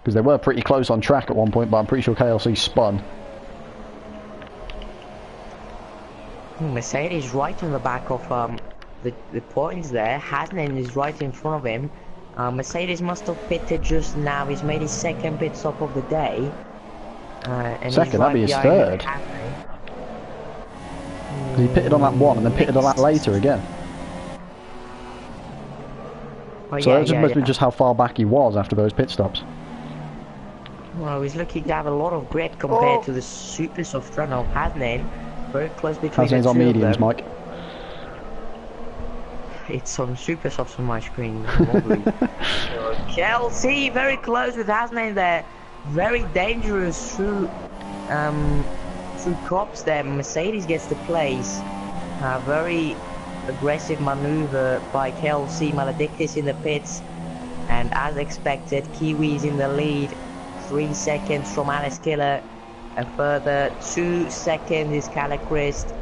Because they were pretty close on track at one point, but I'm pretty sure KLC spun. Mercedes right on the back of the points there. Hasnan is right in front of him. Mercedes must have pitted just now. He's made his second pit stop of the day. And second, that'd be his third. He pitted on lap 1 and then pitted on lap later again. Oh, so that must be just how far back he was after those pit stops. Well, he's looking to have a lot of grip compared to the super soft run of Hasnan. Very close between Hasnan's on mediums, Mike. It's on super soft on my screen. Kelsey very close with Hasnan there. Very dangerous through crops there. Mercedes gets the place. Very aggressive maneuver by Kelsey. Maledictus in the pits, and as expected, Kiwi's in the lead. 3 seconds from Alice Killer. A further 2 seconds is Calachrist.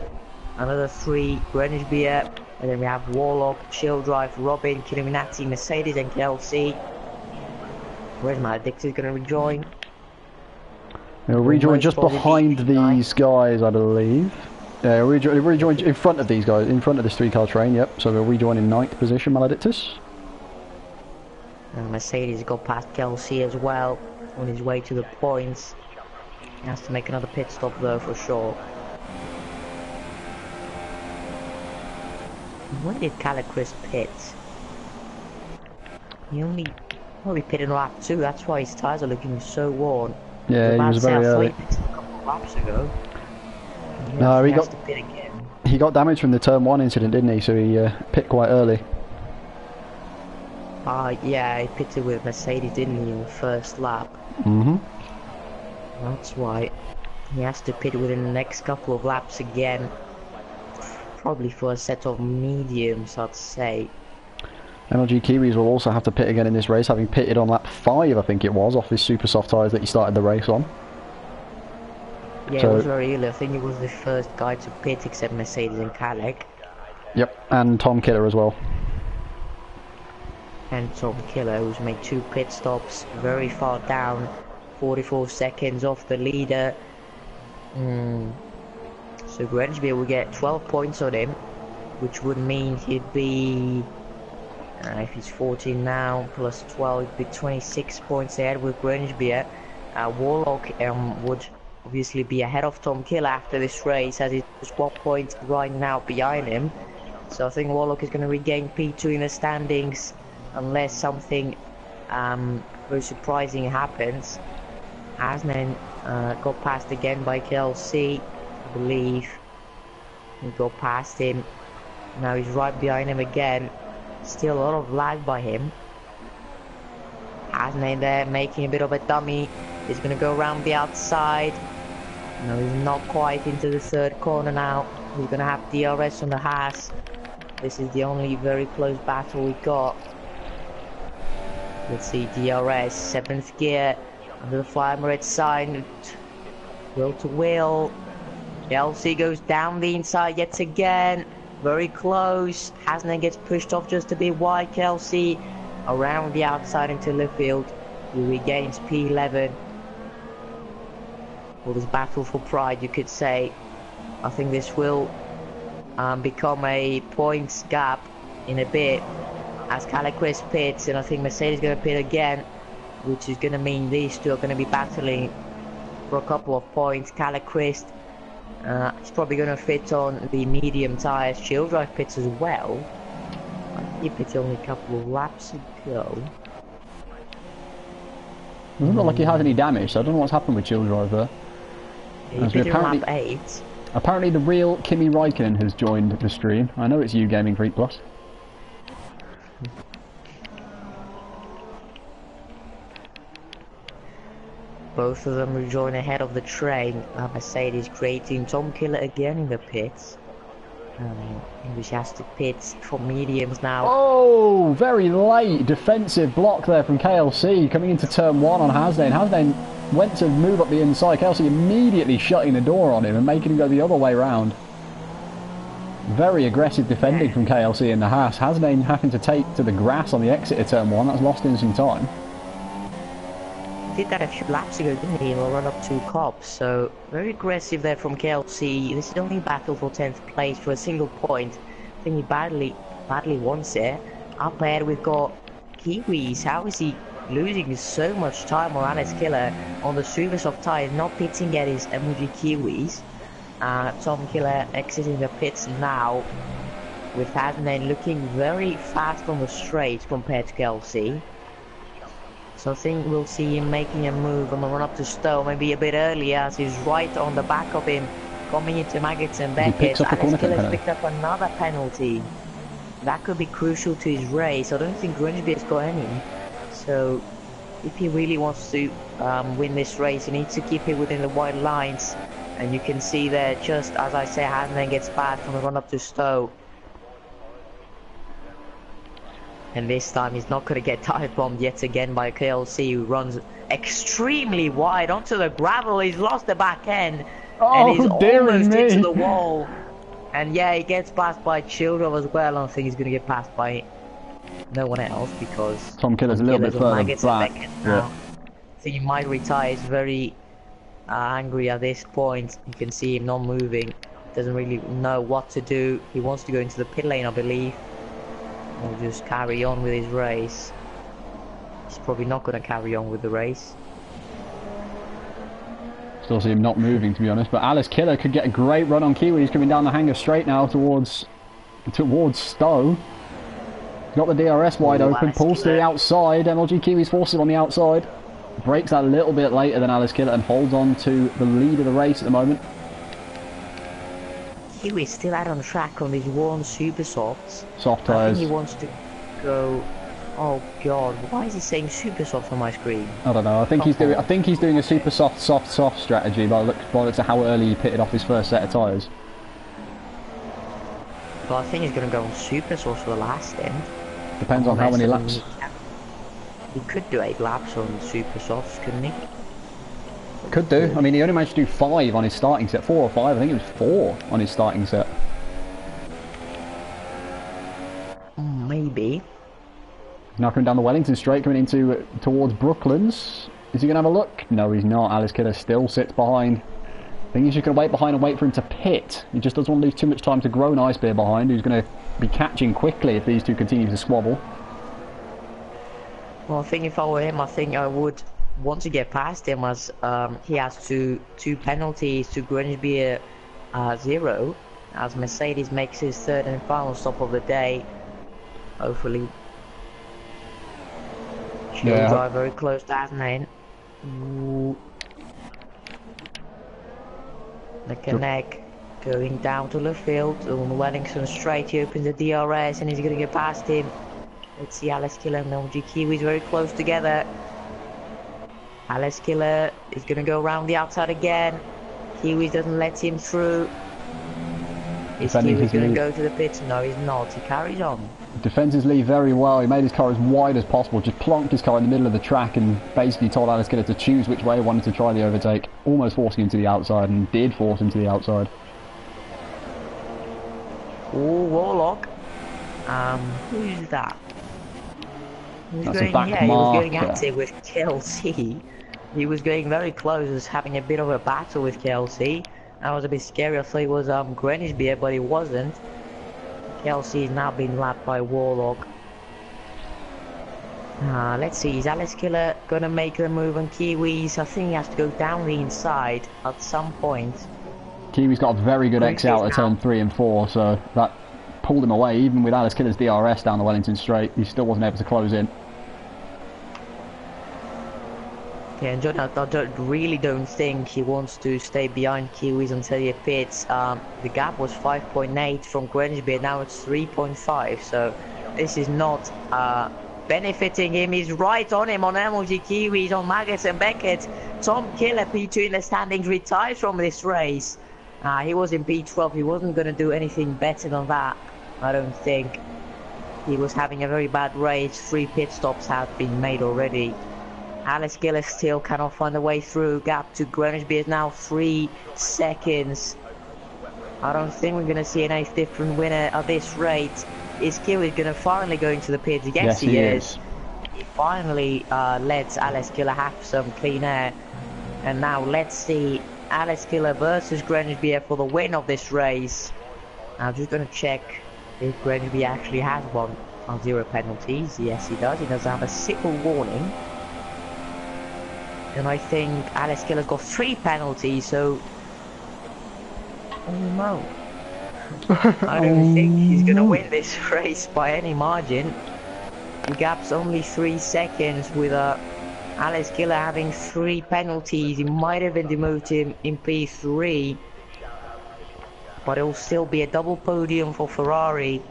Another 3 Greenwich Beer. And then we have Warlock, Childrive, Robin, Killuminati, Mercedes and Kelsey. Where's Maledictus going to rejoin? He'll rejoin just behind these guys, I believe. Yeah, he'll rejoin in front of these guys, in front of this 3-car train, yep. So they'll rejoin in 9th position, Maledictus. And Mercedes got past Kelsey as well, on his way to the points. He has to make another pit stop though, for sure. When did Calachrist pit? He only pitted on lap 2, that's why his tyres are looking so worn. Yeah, he was very early. He pitted a couple of laps ago. No, he has to pit again. He got damaged from the turn 1 incident, didn't he? So he pit quite early. Yeah, he pitted with Mercedes, didn't he, in the first lap? Mm-hmm. That's why. He has to pit within the next couple of laps again. Probably for a set of mediums, I'd say. MLG Kiwis will also have to pit again in this race, having pitted on lap 5, I think it was, off his super soft tyres that he started the race on. Yeah, so, it was very early. I think he was the first guy to pit except Mercedes and Kalec. Yep, and Tom Killer as well. And Tom Killer, who's made 2 pit stops, very far down, 44 seconds off the leader. So Greenwich will get 12 points on him, which would mean he'd be If he's 14 now, plus 12, it'd be 26 points ahead with Grangebeer. Warlock would obviously be ahead of Tom Kill after this race, as he's 1 point right now behind him. So I think Warlock is going to regain P2 in the standings, unless something very surprising happens. Hasnan got passed again by KLC, I believe. He got past him. Now he's right behind him again. Still a lot of lag by him. Hasnan there making a bit of a dummy. He's going to go around the outside. No, he's not quite into the third corner now. We're going to have DRS on the Haas. This is the only very close battle we got. Let's see, DRS, 7th gear, under the Fly Emirates sign, wheel to wheel. LC goes down the inside yet again, very close. Hasnan gets pushed off just a bit wide. Kelsey around the outside into Littlefield, who regains P11. Well, this battle for pride, you could say. I think this will become a points gap in a bit, as Caliquist pits, and I think Mercedes is going to pit again, which is going to mean these two are going to be battling for a couple of points. Caliquist is probably going to fit on the medium tyres. Chill Drive pits as well. I think he pitted only a couple of laps ago. Doesn't look like he has any damage, so I don't know what's happened with Chill Drive there. He pitted on lap 8. Apparently the real Kimi Räikkönen has joined the stream. I know it's you, Gaming Freak Plus. Both of them will join ahead of the train. Mercedes creating Tom Killer again in the pits. English has to pit for mediums now. Oh, very late defensive block there from KLC coming into turn 1 on Hasdan. Hasdan went to move up the inside. KLC immediately shutting the door on him and making him go the other way round. Very aggressive defending from KLC in the Haas. Hasdan having to take to the grass on the exit of turn 1. That's lost him some time. Did that a few laps ago, didn't he? He'll run up 2 cops, so very aggressive there from KLC. This is only a battle for 10th place for a single point. I think he badly wants it. Up ahead we've got Kiwis. How is he losing so much time on Alex Killer on the super soft tyres, not pitting at his emoji Kiwis? Tom Killer exiting the pits now, with Hasnan looking very fast on the straight compared to KLC. So I think we'll see him making a move on the run up to Stowe, maybe a bit earlier, as he's right on the back of him, coming into Maggots and Beckett. Alex Killer's picked up another penalty. That could be crucial to his race. I don't think Grangebeer's got any. So if he really wants to win this race, he needs to keep it within the white lines. And you can see there, just as I say, Hasnan gets past from the run up to Stowe. And this time he's not going to get tire bombed yet again by KLC, who runs extremely wide onto the gravel. He's lost the back end. And he's almost into the wall. And yeah, he gets passed by Childrov as well. I don't think he's going to get passed by no one else, because Tom Killer's a little bit further back. Yeah. I think he might retire. He's very angry at this point. You can see him not moving. Doesn't really know what to do. He wants to go into the pit lane, I believe. He'll just carry on with his race. He's probably not going to carry on with the race. Still see him not moving, to be honest. But Alice Killer could get a great run on Kiwi. He's coming down the hanger straight now towards Stowe. Got the DRS wide open. Pulls to the outside. MLG Kiwi's forces on the outside. Breaks that a little bit later than Alice Killer and holds on to the lead of the race at the moment. Kiwi's still out on track on these worn super softs. Soft tyres. I think he wants to go. Oh god, why is he saying super soft on my screen? I don't know. I think he's doing a super soft strategy by looks at how early he pitted off his first set of tyres. Well, I think he's going to go on super soft for the last end. Depends on how many laps. He could do 8 laps on super softs, couldn't he? Could do. I mean, he only managed to do 5 on his starting set. 4 or 5. I think it was 4 on his starting set. Maybe. Now coming down the Wellington straight, coming into towards Brooklands. Is he going to have a look? No, he's not. Alice Killer still sits behind. I think he's just going to wait behind and wait for him to pit. He just doesn't want to lose too much time to Grown Icebear behind, who's going to be catching quickly if these two continue to squabble. Well, I think if I were him, I think I would want to get past him as he has two penalties to Grimsby 0, as Mercedes makes his third and final stop of the day. Hopefully, she'll drive very close to Asnain. The connect going down to the field on Wellington straight. He opens the DRS and he's going to get past him. Let's see Alex Killer and LG Kiwis very close together. Alex Killer is going to go around the outside again. Kiwis doesn't let him through. Is Kiwis going to go to the pits? No, he's not. He carries on. Defends his lead very well. He made his car as wide as possible, just plonked his car in the middle of the track and basically told Alex Killer to choose which way he wanted to try the overtake, almost forcing him to the outside, and did force him to the outside. Oh, Warlock. Who's that? He was going active with KLC. He was going very close, was having a bit of a battle with KLC. That was a bit scary. I thought it was Grenishbeer, but it wasn't. KLC is now being lapped by Warlock. Let's see, is Alex Killer gonna make the move on Kiwis? I think he has to go down the inside at some point. Kiwi's got a very good exit out of turn 3 and 4, so that pulled him away. Even with Alex Killer's DRS down the Wellington straight, he still wasn't able to close in. Yeah, and John, I really don't think he wants to stay behind Kiwis until he pits. The gap was 5.8 from Grimsby, now it's 3.5, so this is not benefiting him. He's right on him on MLG Kiwis, on Maggots and Beckett. Tom Killer, P2 in the standings, retires from this race. He was in P12, he wasn't going to do anything better than that, I don't think. He was having a very bad race, 3 pit stops had been made already. Alex Gillis still cannot find a way through. Gap to Grimsby is now 3 seconds. I don't think we're going to see an 8th different winner at this rate. Is Kiwi going to finally go into the pits? Yes, he is. He finally lets Alex Killer have some clean air. And now let's see Alex Killer versus Grimsby for the win of this race. I'm just going to check if Grimsby actually has one on 0 penalties. Yes, he does. He does have a single warning. And I think Alex Killer's got 3 penalties, so... Oh no. I don't think he's gonna win this race by any margin. The gap's only 3 seconds with Alex Killer having 3 penalties. He might have been demoted him in P3. But it'll still be a double podium for Ferrari.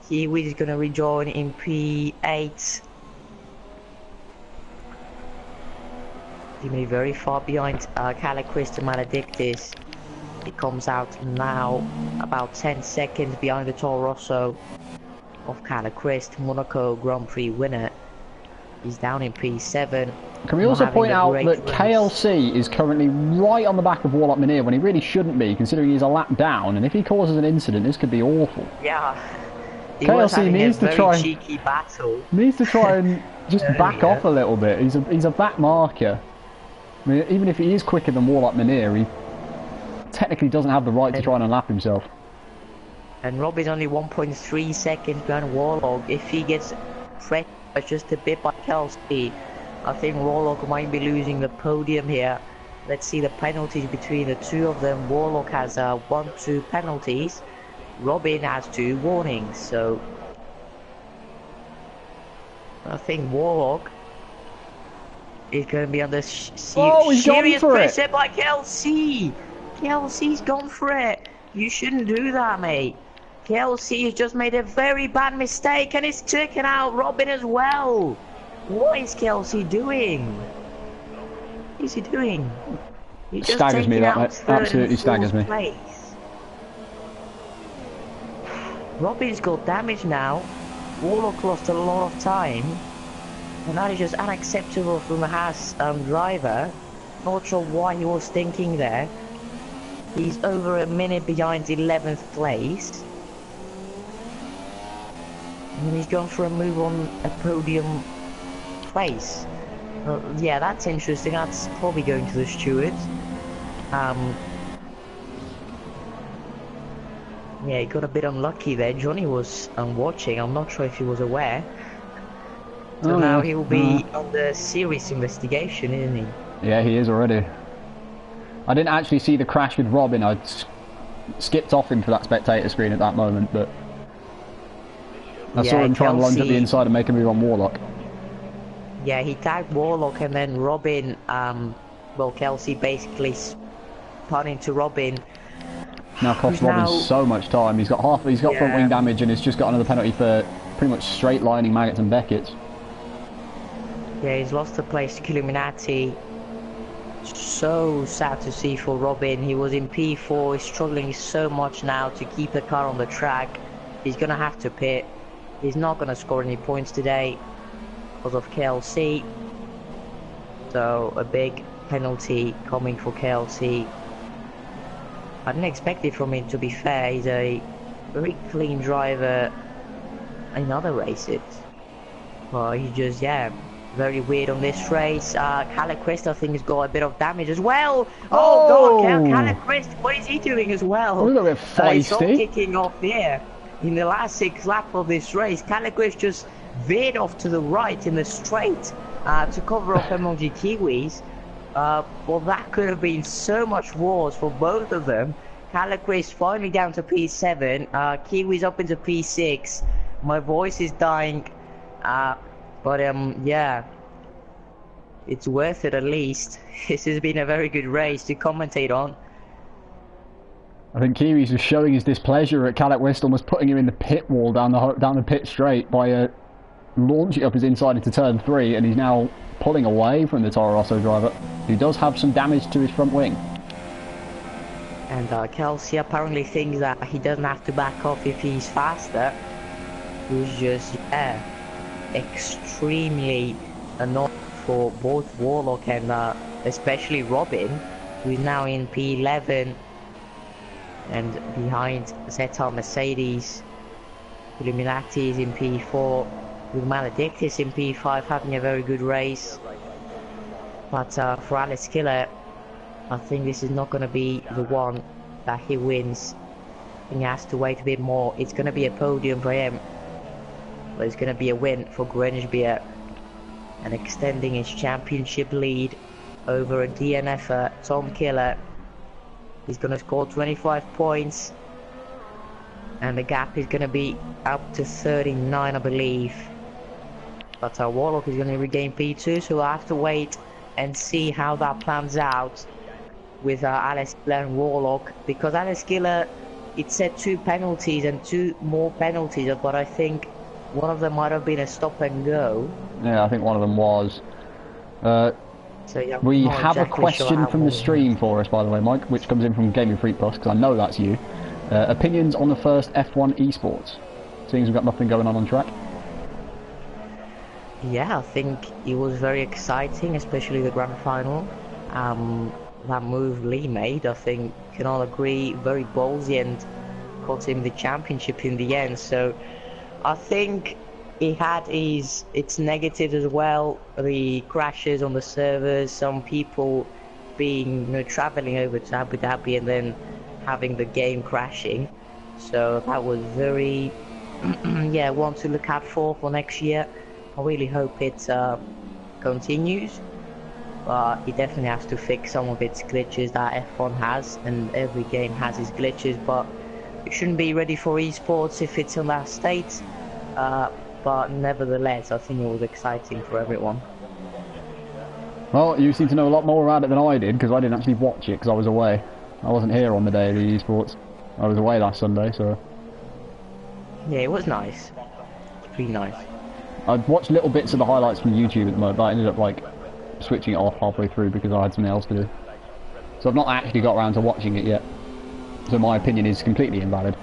Kiwi is gonna rejoin in P8. Very far behind Calachrist and Maledictus. He comes out now about 10 seconds behind the Toro Rosso of Calachrist, Monaco Grand Prix winner. He's down in P7. Can we also point out that KLC is currently right on the back of Warlock Minir when he really shouldn't be, considering he's a lap down, and if he causes an incident, this could be awful. Yeah. KLC needs to try cheeky battle. Needs to try and just back off a little bit. He's a back marker. I mean, even if he is quicker than Warlock Minir, he technically doesn't have the right to try and unlap himself. And Rob is only 1.3 seconds behind Warlock. If he gets pressed just a bit by Kelsey, I think Warlock might be losing the podium here. Let's see the penalties between the two of them. Warlock has 1-2 penalties. Robin has 2 warnings, so... I think Warlock is going to be under serious pressure by Kelsey. Kelsey's gone for it. You shouldn't do that, mate. Kelsey has just made a very bad mistake and it's taken out Robin as well. What is Kelsey doing? What is he doing? He just staggers me, that absolutely staggers me. Place. Robin's got damage now. Warlock lost a lot of time. And that is just unacceptable from a Haas driver. Not sure why he was thinking there. He's over a minute behind 11th place. And he's gone for a move on a podium place. Yeah, that's interesting. That's probably going to the stewards. Yeah, he got a bit unlucky there. Johnny was watching. I'm not sure if he was aware. So Oh now yeah. he'll be under serious investigation, isn't he? Yeah, he is already. I didn't actually see the crash with Robin. I skipped off into that spectator screen at that moment, but I saw Yeah, him try and lunge up the Kelsey. inside and make a move on Warlock. Yeah, he tagged Warlock and then Robin. Well, Kelsey basically spun into Robin. Now cost Who's Robin now? so much time. He's got front wing Yeah, damage and he's just got another penalty for pretty much straight lining Maggots and Beckett's. yeah, he's lost the place to Illuminati. So sad to see for Robin. He was in P4. He's struggling so much now to keep the car on the track. He's gonna have to pit. He's not gonna score any points today because of KLC. So a big penalty coming for KLC. I didn't expect it from him, to be fair. He's a very clean driver in other races. But he just, yeah, very weird on this race. Calacrist, I think, has got a bit of damage as well. Oh God, Calacrist, what is he doing as well? A little bit He's all feisty. kicking off here. In the last 6 laps of this race, Calacrist just veered off to the right in the straight to cover up MLG Kiwis. Well, that could have been so much worse for both of them. Calacrist finally down to P7, Kiwis up into P6. My voice is dying, but yeah, it's worth it at least. This has been a very good race to commentate on. I think Kiwi's was showing his displeasure at Callett West, almost putting him in the pit wall down the pit straight by launching up his inside into turn 3, and he's now pulling away from the Toro Rosso driver, who does have some damage to his front wing. And Kelsey apparently thinks that he doesn't have to back off if he's faster. He's just, yeah, extremely annoying for both Warlock and especially Robin, who's now in P11 and behind Zeta Mercedes. Illuminati is in P4 with Maledictus in P5 having a very good race. But for Alex Killer, I think this is not going to be the one that he wins. I think he has to wait a bit more. It's going to be a podium for him, but it's going to be a win for Grangeville and extending his championship lead over a DNFer, Tom Killer. He's going to score 25 points and the gap is going to be up to 39, I believe. But Warlock is going to regain P2, so we'll have to wait and see how that plans out with Alex Killer and Warlock, because Alex Killer, it said 2 penalties and 2 more penalties, but I think one of them might have been a stop and go. Yeah, I think one of them was. So, yeah, we have exactly a question from the stream for us, by the way, Mike, which comes in from Gaming Freak Plus, because I know that's you. Opinions on the first F1 esports, seeing as we've got nothing going on track? Yeah, I think it was very exciting, especially the grand final. That move Lee made, I think, can all agree, very ballsy and got him the championship in the end. So I think it had its negatives as well. The crashes on the servers, some people being traveling over to Abu Dhabi and then having the game crashing. So that was very yeah, one to look out for next year. I really hope it continues, but it definitely has to fix some of its glitches that F1 has, and every game has its glitches, but it shouldn't be ready for esports if it's in that state. But nevertheless, I think it was exciting for everyone. Well, you seem to know a lot more about it than I did, because I didn't actually watch it because I was away. I wasn't here on the day of the esports. I was away last Sunday, so... Yeah, it was nice. It's pretty nice. I'd watched little bits of the highlights from YouTube at the moment, but I ended up like switching it off halfway through because I had something else to do. So I've not actually got around to watching it yet. So my opinion is completely invalid.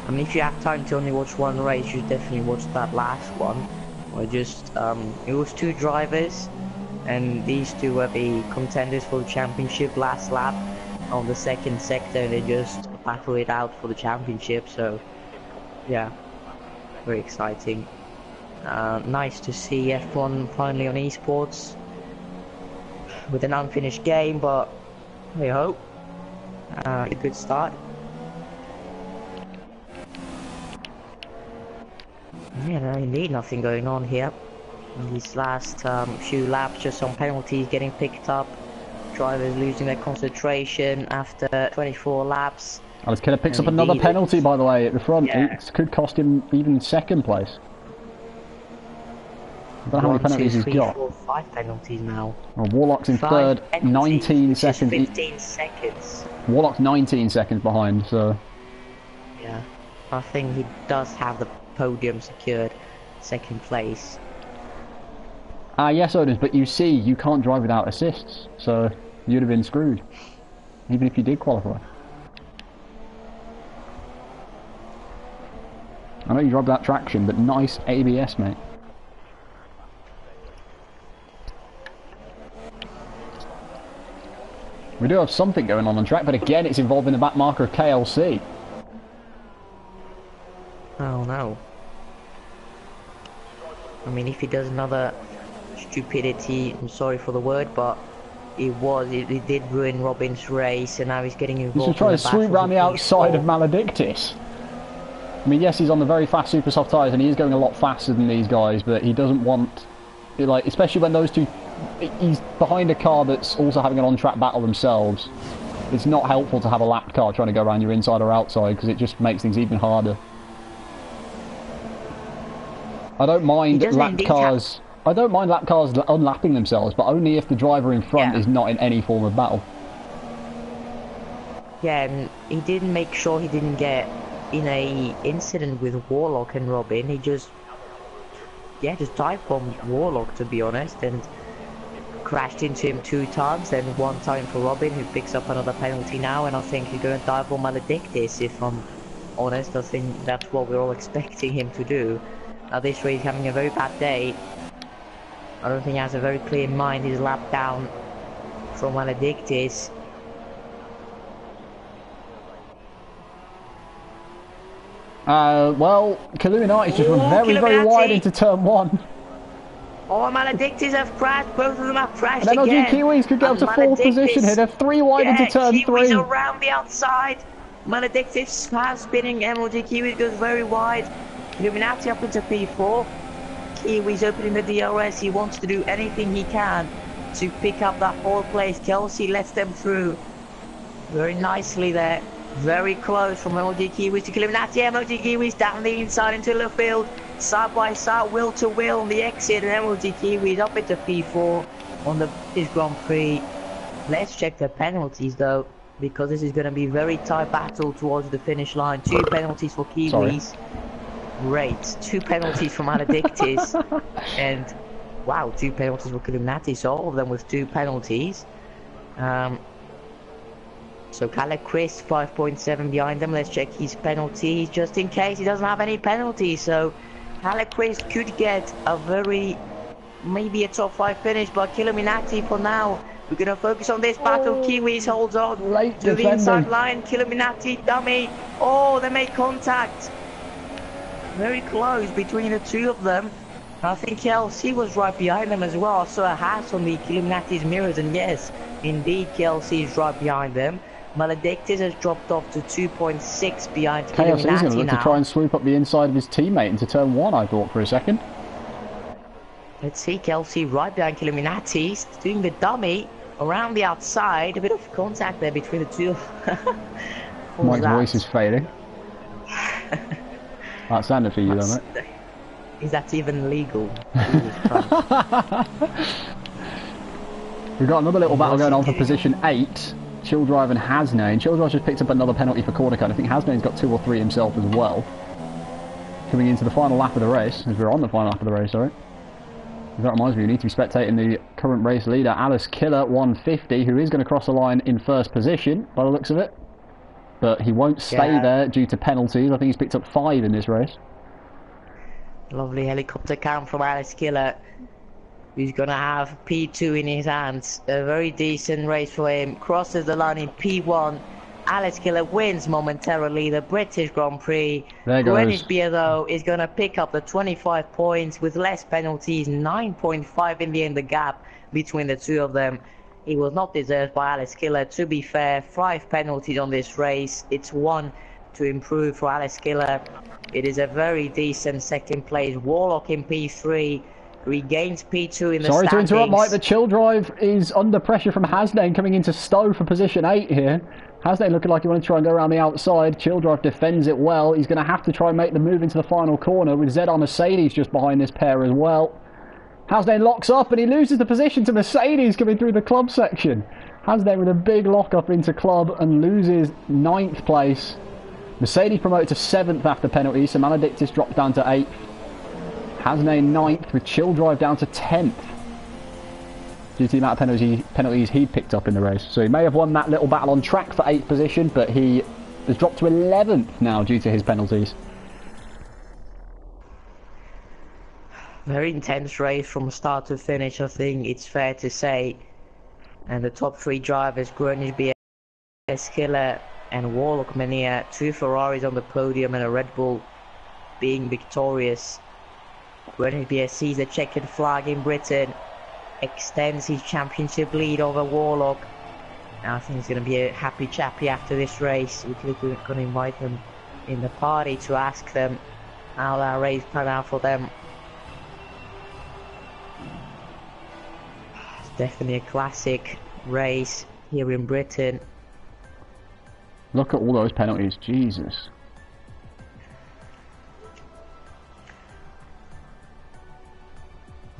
I mean, if you have time to only watch one race, you should definitely watch that last one. Or just, it was 2 drivers, and these 2 were the contenders for the championship last lap on the second sector, and they just battled it out for the championship. So yeah, very exciting. Nice to see F1 finally on esports with an unfinished game, but we hope a good start. Yeah, no, indeed nothing going on here. In these last few laps, just some penalties getting picked up. Drivers losing their concentration after 24 laps. Alice Killer picks And up another indeed, penalty, by the way, at the front. yeah. It could cost him even second place. I don't know how many 1, 2, penalties he's 3, got. 4, 5 penalties now. Well, Warlock's in 5 third, penalties, 19 which seconds. is 15 seconds. Warlock's 19 seconds behind, so... Yeah, I think he does have the podium secured, second place. Yes, Odins, but you see, you can't drive without assists, so you'd have been screwed, even if you did qualify. I know you drive that traction, but nice ABS, mate. We do have something going on track, but again, it's involving the back marker of KLC. Oh no. I mean, if he does another stupidity, I'm sorry for the word, but it did ruin Robin's race, and now he's getting involved. He's just trying to swoop round the outside of Maledictus. I mean, yes, he's on the very fast super soft tyres, and he is going a lot faster than these guys, but he doesn't want, like, especially when those two, he's behind a car that's also having an on-track battle themselves. It's not helpful to have a lapped car trying to go around your inside or outside, because it just makes things even harder. I don't mind lapped cars. I don't mind lap cars unlapping themselves, but only if the driver in front is not in any form of battle. Yeah, and he didn't make sure he didn't get in a incident with Warlock and Robin. He just dive bombed Warlock, to be honest, and crashed into him 2 times, then 1 time for Robin, who picks up another penalty now, and I think he's going to dive bomb Maledictus, if I'm honest. I think that's what we're all expecting him to do. Now this way he's having a very bad day. I don't think he has a very clear mind. He's lapped down from Maledictus. Well, Killuminati's just run very wide into turn 1. Oh, Maledictus have crashed. Both of them have crashed and again. MLG Kiwis could get up to 4th position here. They're 3 wide into turn 3. Kiwis around the outside. Maledictus fast spinning. MLG Kiwis goes very wide. Illuminati up into P4. Kiwi's opening the DRS. He wants to do anything he can to pick up that 4th place. Kelsey lets them through very nicely there. Very close from MLG Kiwis to Illuminati. MLG Kiwis down the inside into the field. Side by side, wheel to wheel on the exit. And MLG Kiwis up into P4 on this Grand Prix. Let's check the penalties though, because this is going to be a very tight battle towards the finish line. 2 penalties for Kiwis. Sorry. Great. 2 penalties from Maledictus. And wow, 2 penalties for Illuminati. So all of them with 2 penalties. So Caleb Chris 5.7 behind them. Let's check his penalties just in case he doesn't have any penalties. So Caleb Chris could get maybe a top 5 finish, but Illuminati for now. We're going to focus on this battle. Kiwis holds on to the inside line. Illuminati dummy. Oh, they made contact. Very close between the 2 of them. I think KLC was right behind them as well. I saw a hat on the Illuminati's mirrors, and yes, indeed KLC is right behind them. Maledictus has dropped off to 2.6 behind KLC's Illuminati now. KLC's going to look to try and swoop up the inside of his teammate into turn 1, I thought for a second. Let's see, KLC right behind Illuminati, doing the dummy around the outside. A bit of contact there between the 2 of them. Mike's voice is fading. That's standard for you though, mate. Is that even legal? We've got another little battle going on for position 8. Chilldrive and Hasnane. Chilldrive just picked up another penalty for corner cut. I think Hasnane's got 2 or 3 himself as well. Coming into the final lap of the race, as we're on the final lap of the race, sorry. That reminds me, you need to be spectating the current race leader, Alice Killer 150, who is going to cross the line in 1st position, by the looks of it. But he won't stay there due to penalties. I think he's picked up 5 in this race. Lovely helicopter cam from Alice Killer. He's going to have P2 in his hands. A very decent race for him. Crosses the line in P1. Alice Killer wins momentarily the British Grand Prix. There goes. Greenwich Beer, though, is going to pick up the 25 points with less penalties. 9.5 in the end, the gap between the 2 of them. It was not deserved by Alice Killer, to be fair. 5 penalties on this race. It's 1 to improve for Alex Killer. It is a very decent second place. Warlock in P3 regains P2 in the Sorry standings. to interrupt, Mike. The chill drive is under pressure from Hasnain coming into Stowe for position 8 here. Hasnain looking like he wants to try and go around the outside. Chill drive defends it well. He's going to have to try and make the move into the final corner with ZR Mercedes just behind this pair as well. Hasnain locks up and he loses the position to Mercedes coming through the club section. Hasnain with a big lock up into club and loses 9th place. Mercedes promoted to 7th after penalties, so Maledictus dropped down to 8th. Hasnain 9th with Chill Drive down to 10th due to the amount of penalties he picked up in the race. So he may have won that little battle on track for 8th position, but he has dropped to 11th now due to his penalties. Very intense race from start to finish, I think it's fair to say. And the top 3 drivers, Grönby, Skiller and Warlock Mania, 2 Ferraris on the podium and a Red Bull being victorious. Grönby sees a checkered flag in Britain, extends his championship lead over Warlock. And I think he's going to be a happy chappy after this race. We're going to invite them in the party to ask them how that race turned out for them. It's definitely a classic race here in Britain. Look at all those penalties, Jesus.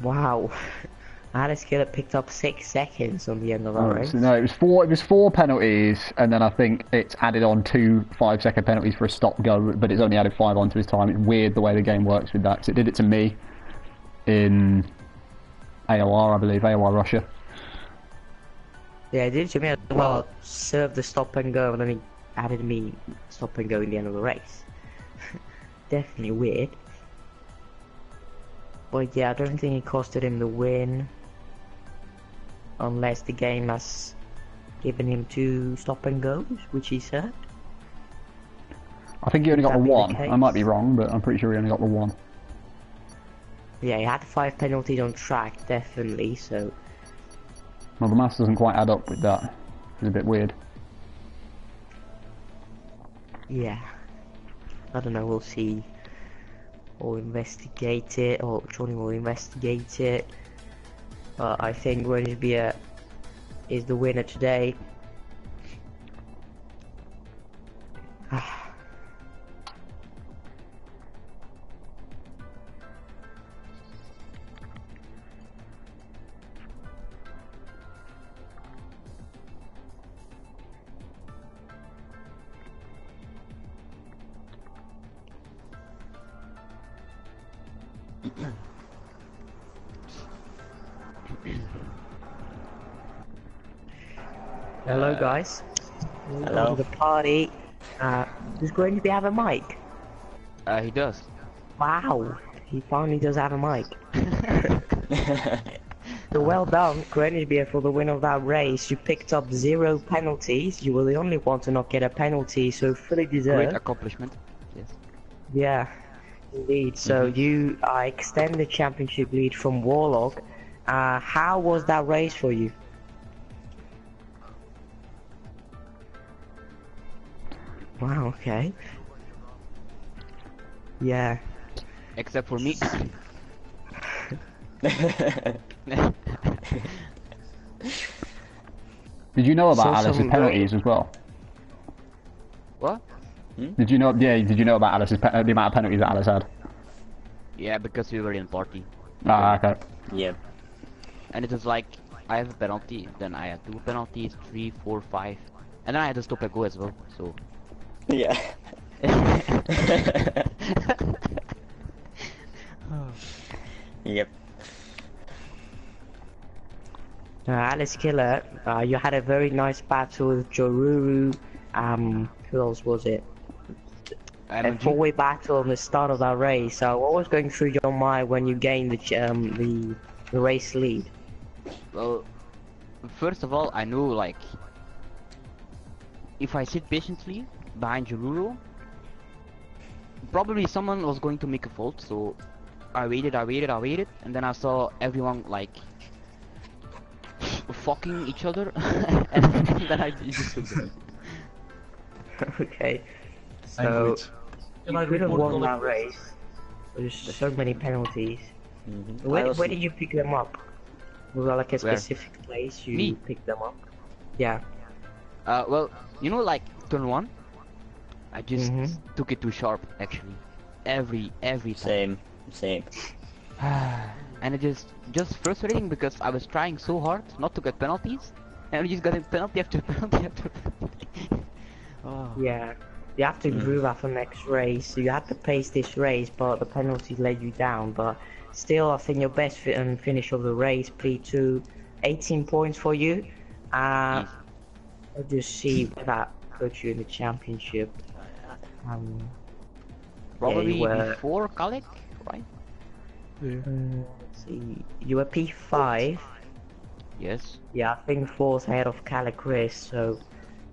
Wow. Alex Killer picked up 6 seconds on the end of that race. No, it was four penalties, and then I think it's added on 2 5-second penalties for a stop go, but it's only added 5 onto his time. It's weird the way the game works with that, because it did it to me in AOR, I believe, AOR Russia. Yeah, it did to me as well. Served the stop and go, and then he added me stop and go in the end of the race. Definitely weird. But yeah, I don't think it costed him the win. Unless the game has given him 2 stop and goes, which he said. I think he only got the 1. I might be wrong, but I'm pretty sure he only got the 1. Yeah, he had 5 penalties on track, definitely, so... Well, the maths doesn't quite add up with that. It's a bit weird. Yeah. I don't know, we'll see. Or investigate it, or Johnny will investigate it. But I think Grönby is the winner today. Hello guys. Hello. To the party. Does Grönby have a mic? He does. Wow, he finally does have a mic. So well done, Grönby, for the win of that race. You picked up 0 penalties. You were the only one to not get a penalty, so fully deserved. Great accomplishment. Yes. Yeah, indeed. So you extend the championship lead from Warlock. How was that race for you? Wow, okay. Yeah. Except for me. Did you know about Alice's penalties as well? What? Did you know? Yeah, did you know about Alice's the amount of penalties that Alice had? Yeah, because we were in party. Ah, okay. Yeah. And it was like, I have a penalty, then I had 2 penalties, 3, 4, 5, and then I had to stop and go as well. So. Yeah. Yep. Alice Killer, you had a very nice battle with Joruru. Who else was it? A 4-way battle on the start of that race. So what was going through your mind when you gained the race lead? Well, first of all, I knew like if I sit patiently behind Joruru, probably someone was going to make a fault. So I waited, and then I saw everyone like fucking each other, and then I just took them. Okay. So Can you I could have report won that Alex? race. There's so many penalties. Mhm. Where did you pick them up? Was there like a Where? specific place you Me? picked them up? Yeah. Well, you know, like turn 1, I just Mhm. took it too sharp actually. Every time. Same. And it just frustrating because I was trying so hard not to get penalties, and we just got a penalty after penalty after penalty. Oh. Yeah. You have to improve after next race. You had to pace this race, but the penalties let you down. But still, I think your best finish of the race, P2, 18 points for you. Easy. I'll just see where that puts you in the championship. Probably you were, before Kalik, right? Yeah. let's see, you were P5. Yes. Yeah, I think 4th ahead of Cali Chris, so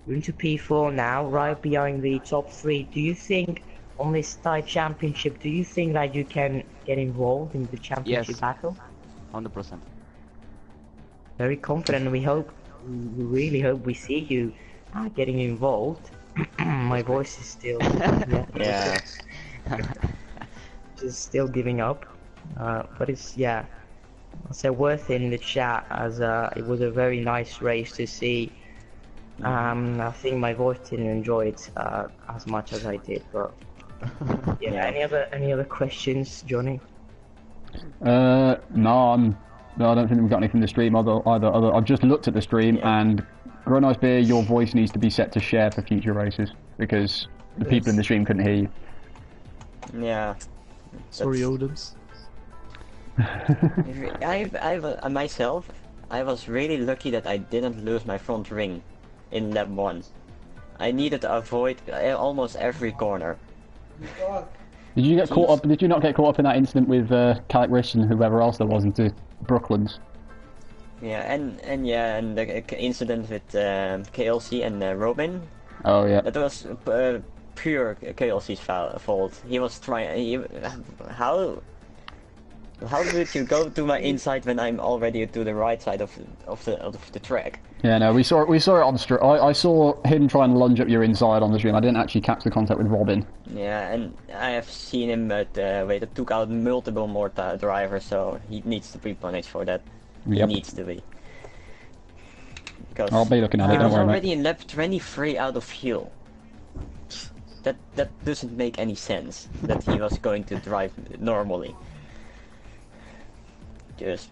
you're into P4 now, right behind the top 3. Do you think, on this tight championship, do you think that you can get involved in the championship Yes. battle? 100%. Very confident, we really hope we see you getting involved. My voice is still, Yeah. just still giving up. But it's, yeah, so worth it in the chat as it was a very nice race to see. I think my voice didn't enjoy it as much as I did, but yeah. Any other questions, Johnny? No, no, I don't think we've got anything in the stream either. I've just looked at the stream and Grow Nice Beer, your voice needs to be set to share for future races because the people in the stream couldn't hear you. Yeah. Sorry, Odems. Myself, I was really lucky that I didn't lose my front ring in lap 1. I needed to avoid almost every corner. Did you get caught up? Did you not get caught up in that incident with Calic Rich and whoever else there was into Brooklands? Yeah, and the incident with KLC and Robin. Oh yeah. That was pure KLC's fault. He was trying. How did you go to my inside when I'm already to the right side of the track? Yeah, no, we saw it on stream. I saw him try and lunge up your inside on the stream. I didn't actually catch the contact with Robin. Yeah, and I have seen him it took out multiple more drivers, so he needs to be punished for that. Yep. He needs to be. Because I'll be looking at it. he Don't was worry, already mate. in lap 23 out of fuel. That doesn't make any sense. That he was going to drive normally. Just.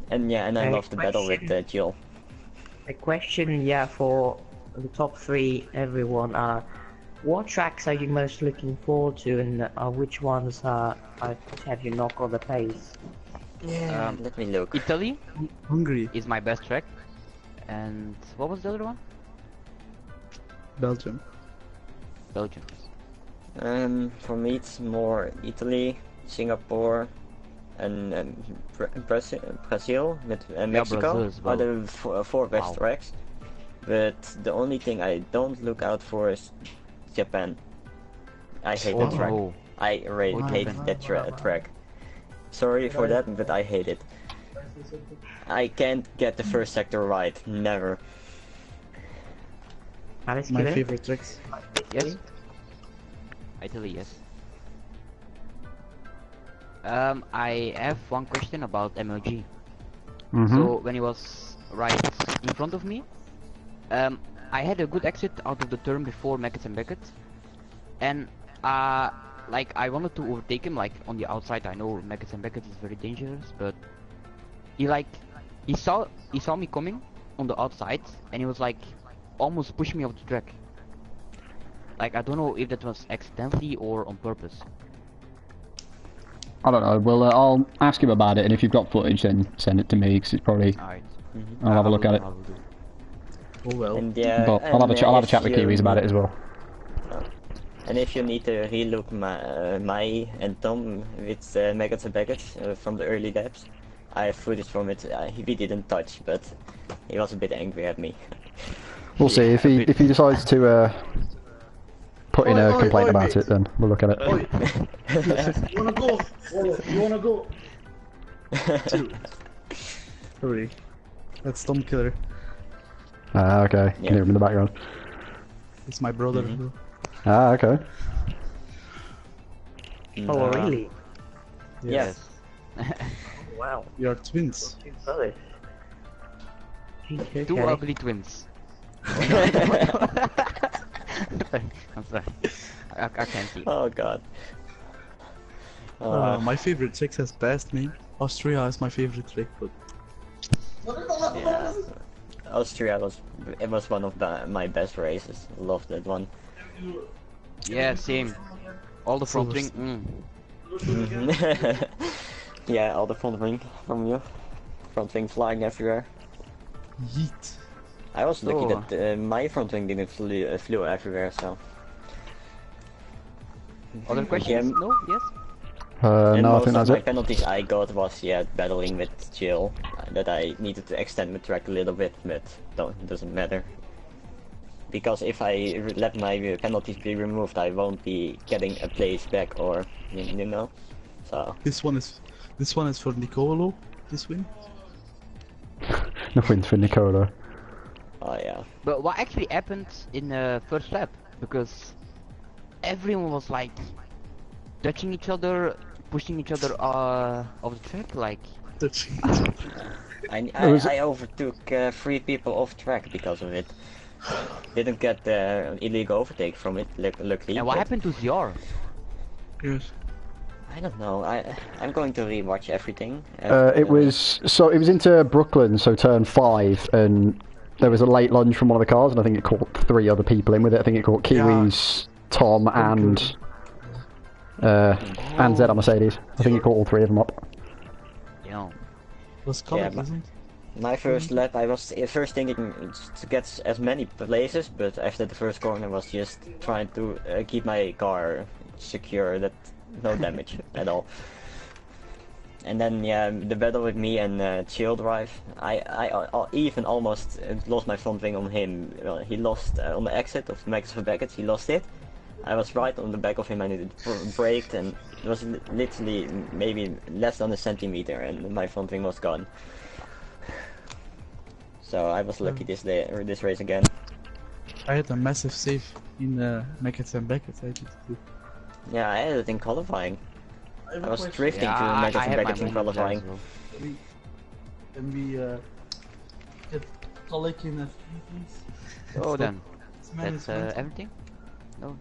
And yeah, and I love the battle with Jill. A question, yeah, for the top 3, everyone. What tracks are you most looking forward to, and which ones have you knocked on the pace? Yeah, let me look. Italy Hungary. is my best track. And what was the other one? Belgium. Belgium. For me it's more Italy, Singapore, and Brazil with Mexico Brazil as well. are the four best tracks. But the only thing I don't look out for is Japan. I hate that track. Oh. I really hate that track. Sorry for that, but I hate it. I can't get the first sector right. Never. Alice My Killer? favorite tracks. Yes. Italy, yes. I have one question about MLG. So when he was right in front of me, I had a good exit out of the turn before Beckett and Beckett, and like I wanted to overtake him like on the outside. I know Beckett and Beckett is very dangerous, but he saw me coming on the outside, and he was like almost pushing me off the track. Like I don't know if that was accidentally or on purpose. I don't know. Well, I'll ask him about it, and if you've got footage, then send it to me because it's probably. Alright. I'll have a look at it. I will do. Oh well. And yeah, But I'll have a chat with Kiwis about it as well. And if you need to relook my and Tom with Meggett and Beckett from the early laps, I have footage from it. We didn't touch, but he was a bit angry at me. We'll see if he decides to put in a complaint about mate. it, then we'll look at it. Oi. You wanna go? You wanna go? Sorry. That's Tom Killer. Okay. Can hear him in the background. It's my brother. Bro. Ah, okay. Oh, really? Yes. Wow. We are twins. Two brothers. Okay. Two ugly twins. I'm sorry. I can't see. Oh god. My favorite trick has passed me. Austria is my favorite trick, but Yeah. Austria was one of my best races. Loved that one. Yeah, same. All the front wing. Yeah, all the front wing from you. Front wing flying everywhere. yeet. I was lucky Oh. that my front wing didn't flew everywhere, so. Other questions? Yeah. No? Yes? And No, I most think of that's my it. penalties I got was battling with Jill, that I needed to extend my track a little bit, but doesn't matter. Because if I let my penalties be removed, I won't be getting a place back, or you know. So This one is for Nicolo. This win. No wins for Nicola. oh yeah. But what actually happened in the first lap? Because everyone was like touching each other, pushing each other off the track, like. I overtook 3 people off track because of it. Didn't get the illegal overtake from it, luckily. And what but happened to ZR? Yes. I don't know. I'm going to rewatch everything. It was into Brooklyn, so turn 5, and there was a late lunge from one of the cars, and I think it caught 3 other people in with it. I think it caught Kiwis, Tom, and Zed on Mercedes. I think it caught all 3 of them up. Yeah. Was colored, but- isn't? My first lap, I was first thinking to get as many places, but after the first corner, I was just trying to keep my car secure, that no damage at all. And then the battle with me and Chill Drive, I even almost lost my front wing on him. He lost on the exit of Max Beckett. He lost it. I was right on the back of him and it braked, and it was literally maybe less than a centimeter, and my front wing was gone. So I was lucky this race again. I had a massive save in Beckett and Beckett. I did too. Yeah, I had it in qualifying. I was drifting Yeah, to I Megas and had my Beckett in moments there as qualifying. well. Can we get Tolik in F3, Oh, then. please? That's everything? No?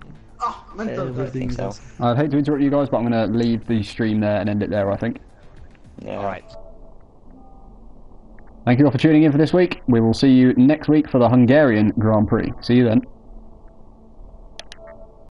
Everything is so. awesome. I'd hate to interrupt you guys, but I'm going to leave the stream there and end it there, I think. Yeah. Alright. Thank you all for tuning in for this week. We will see you next week for the Hungarian Grand Prix. See you then.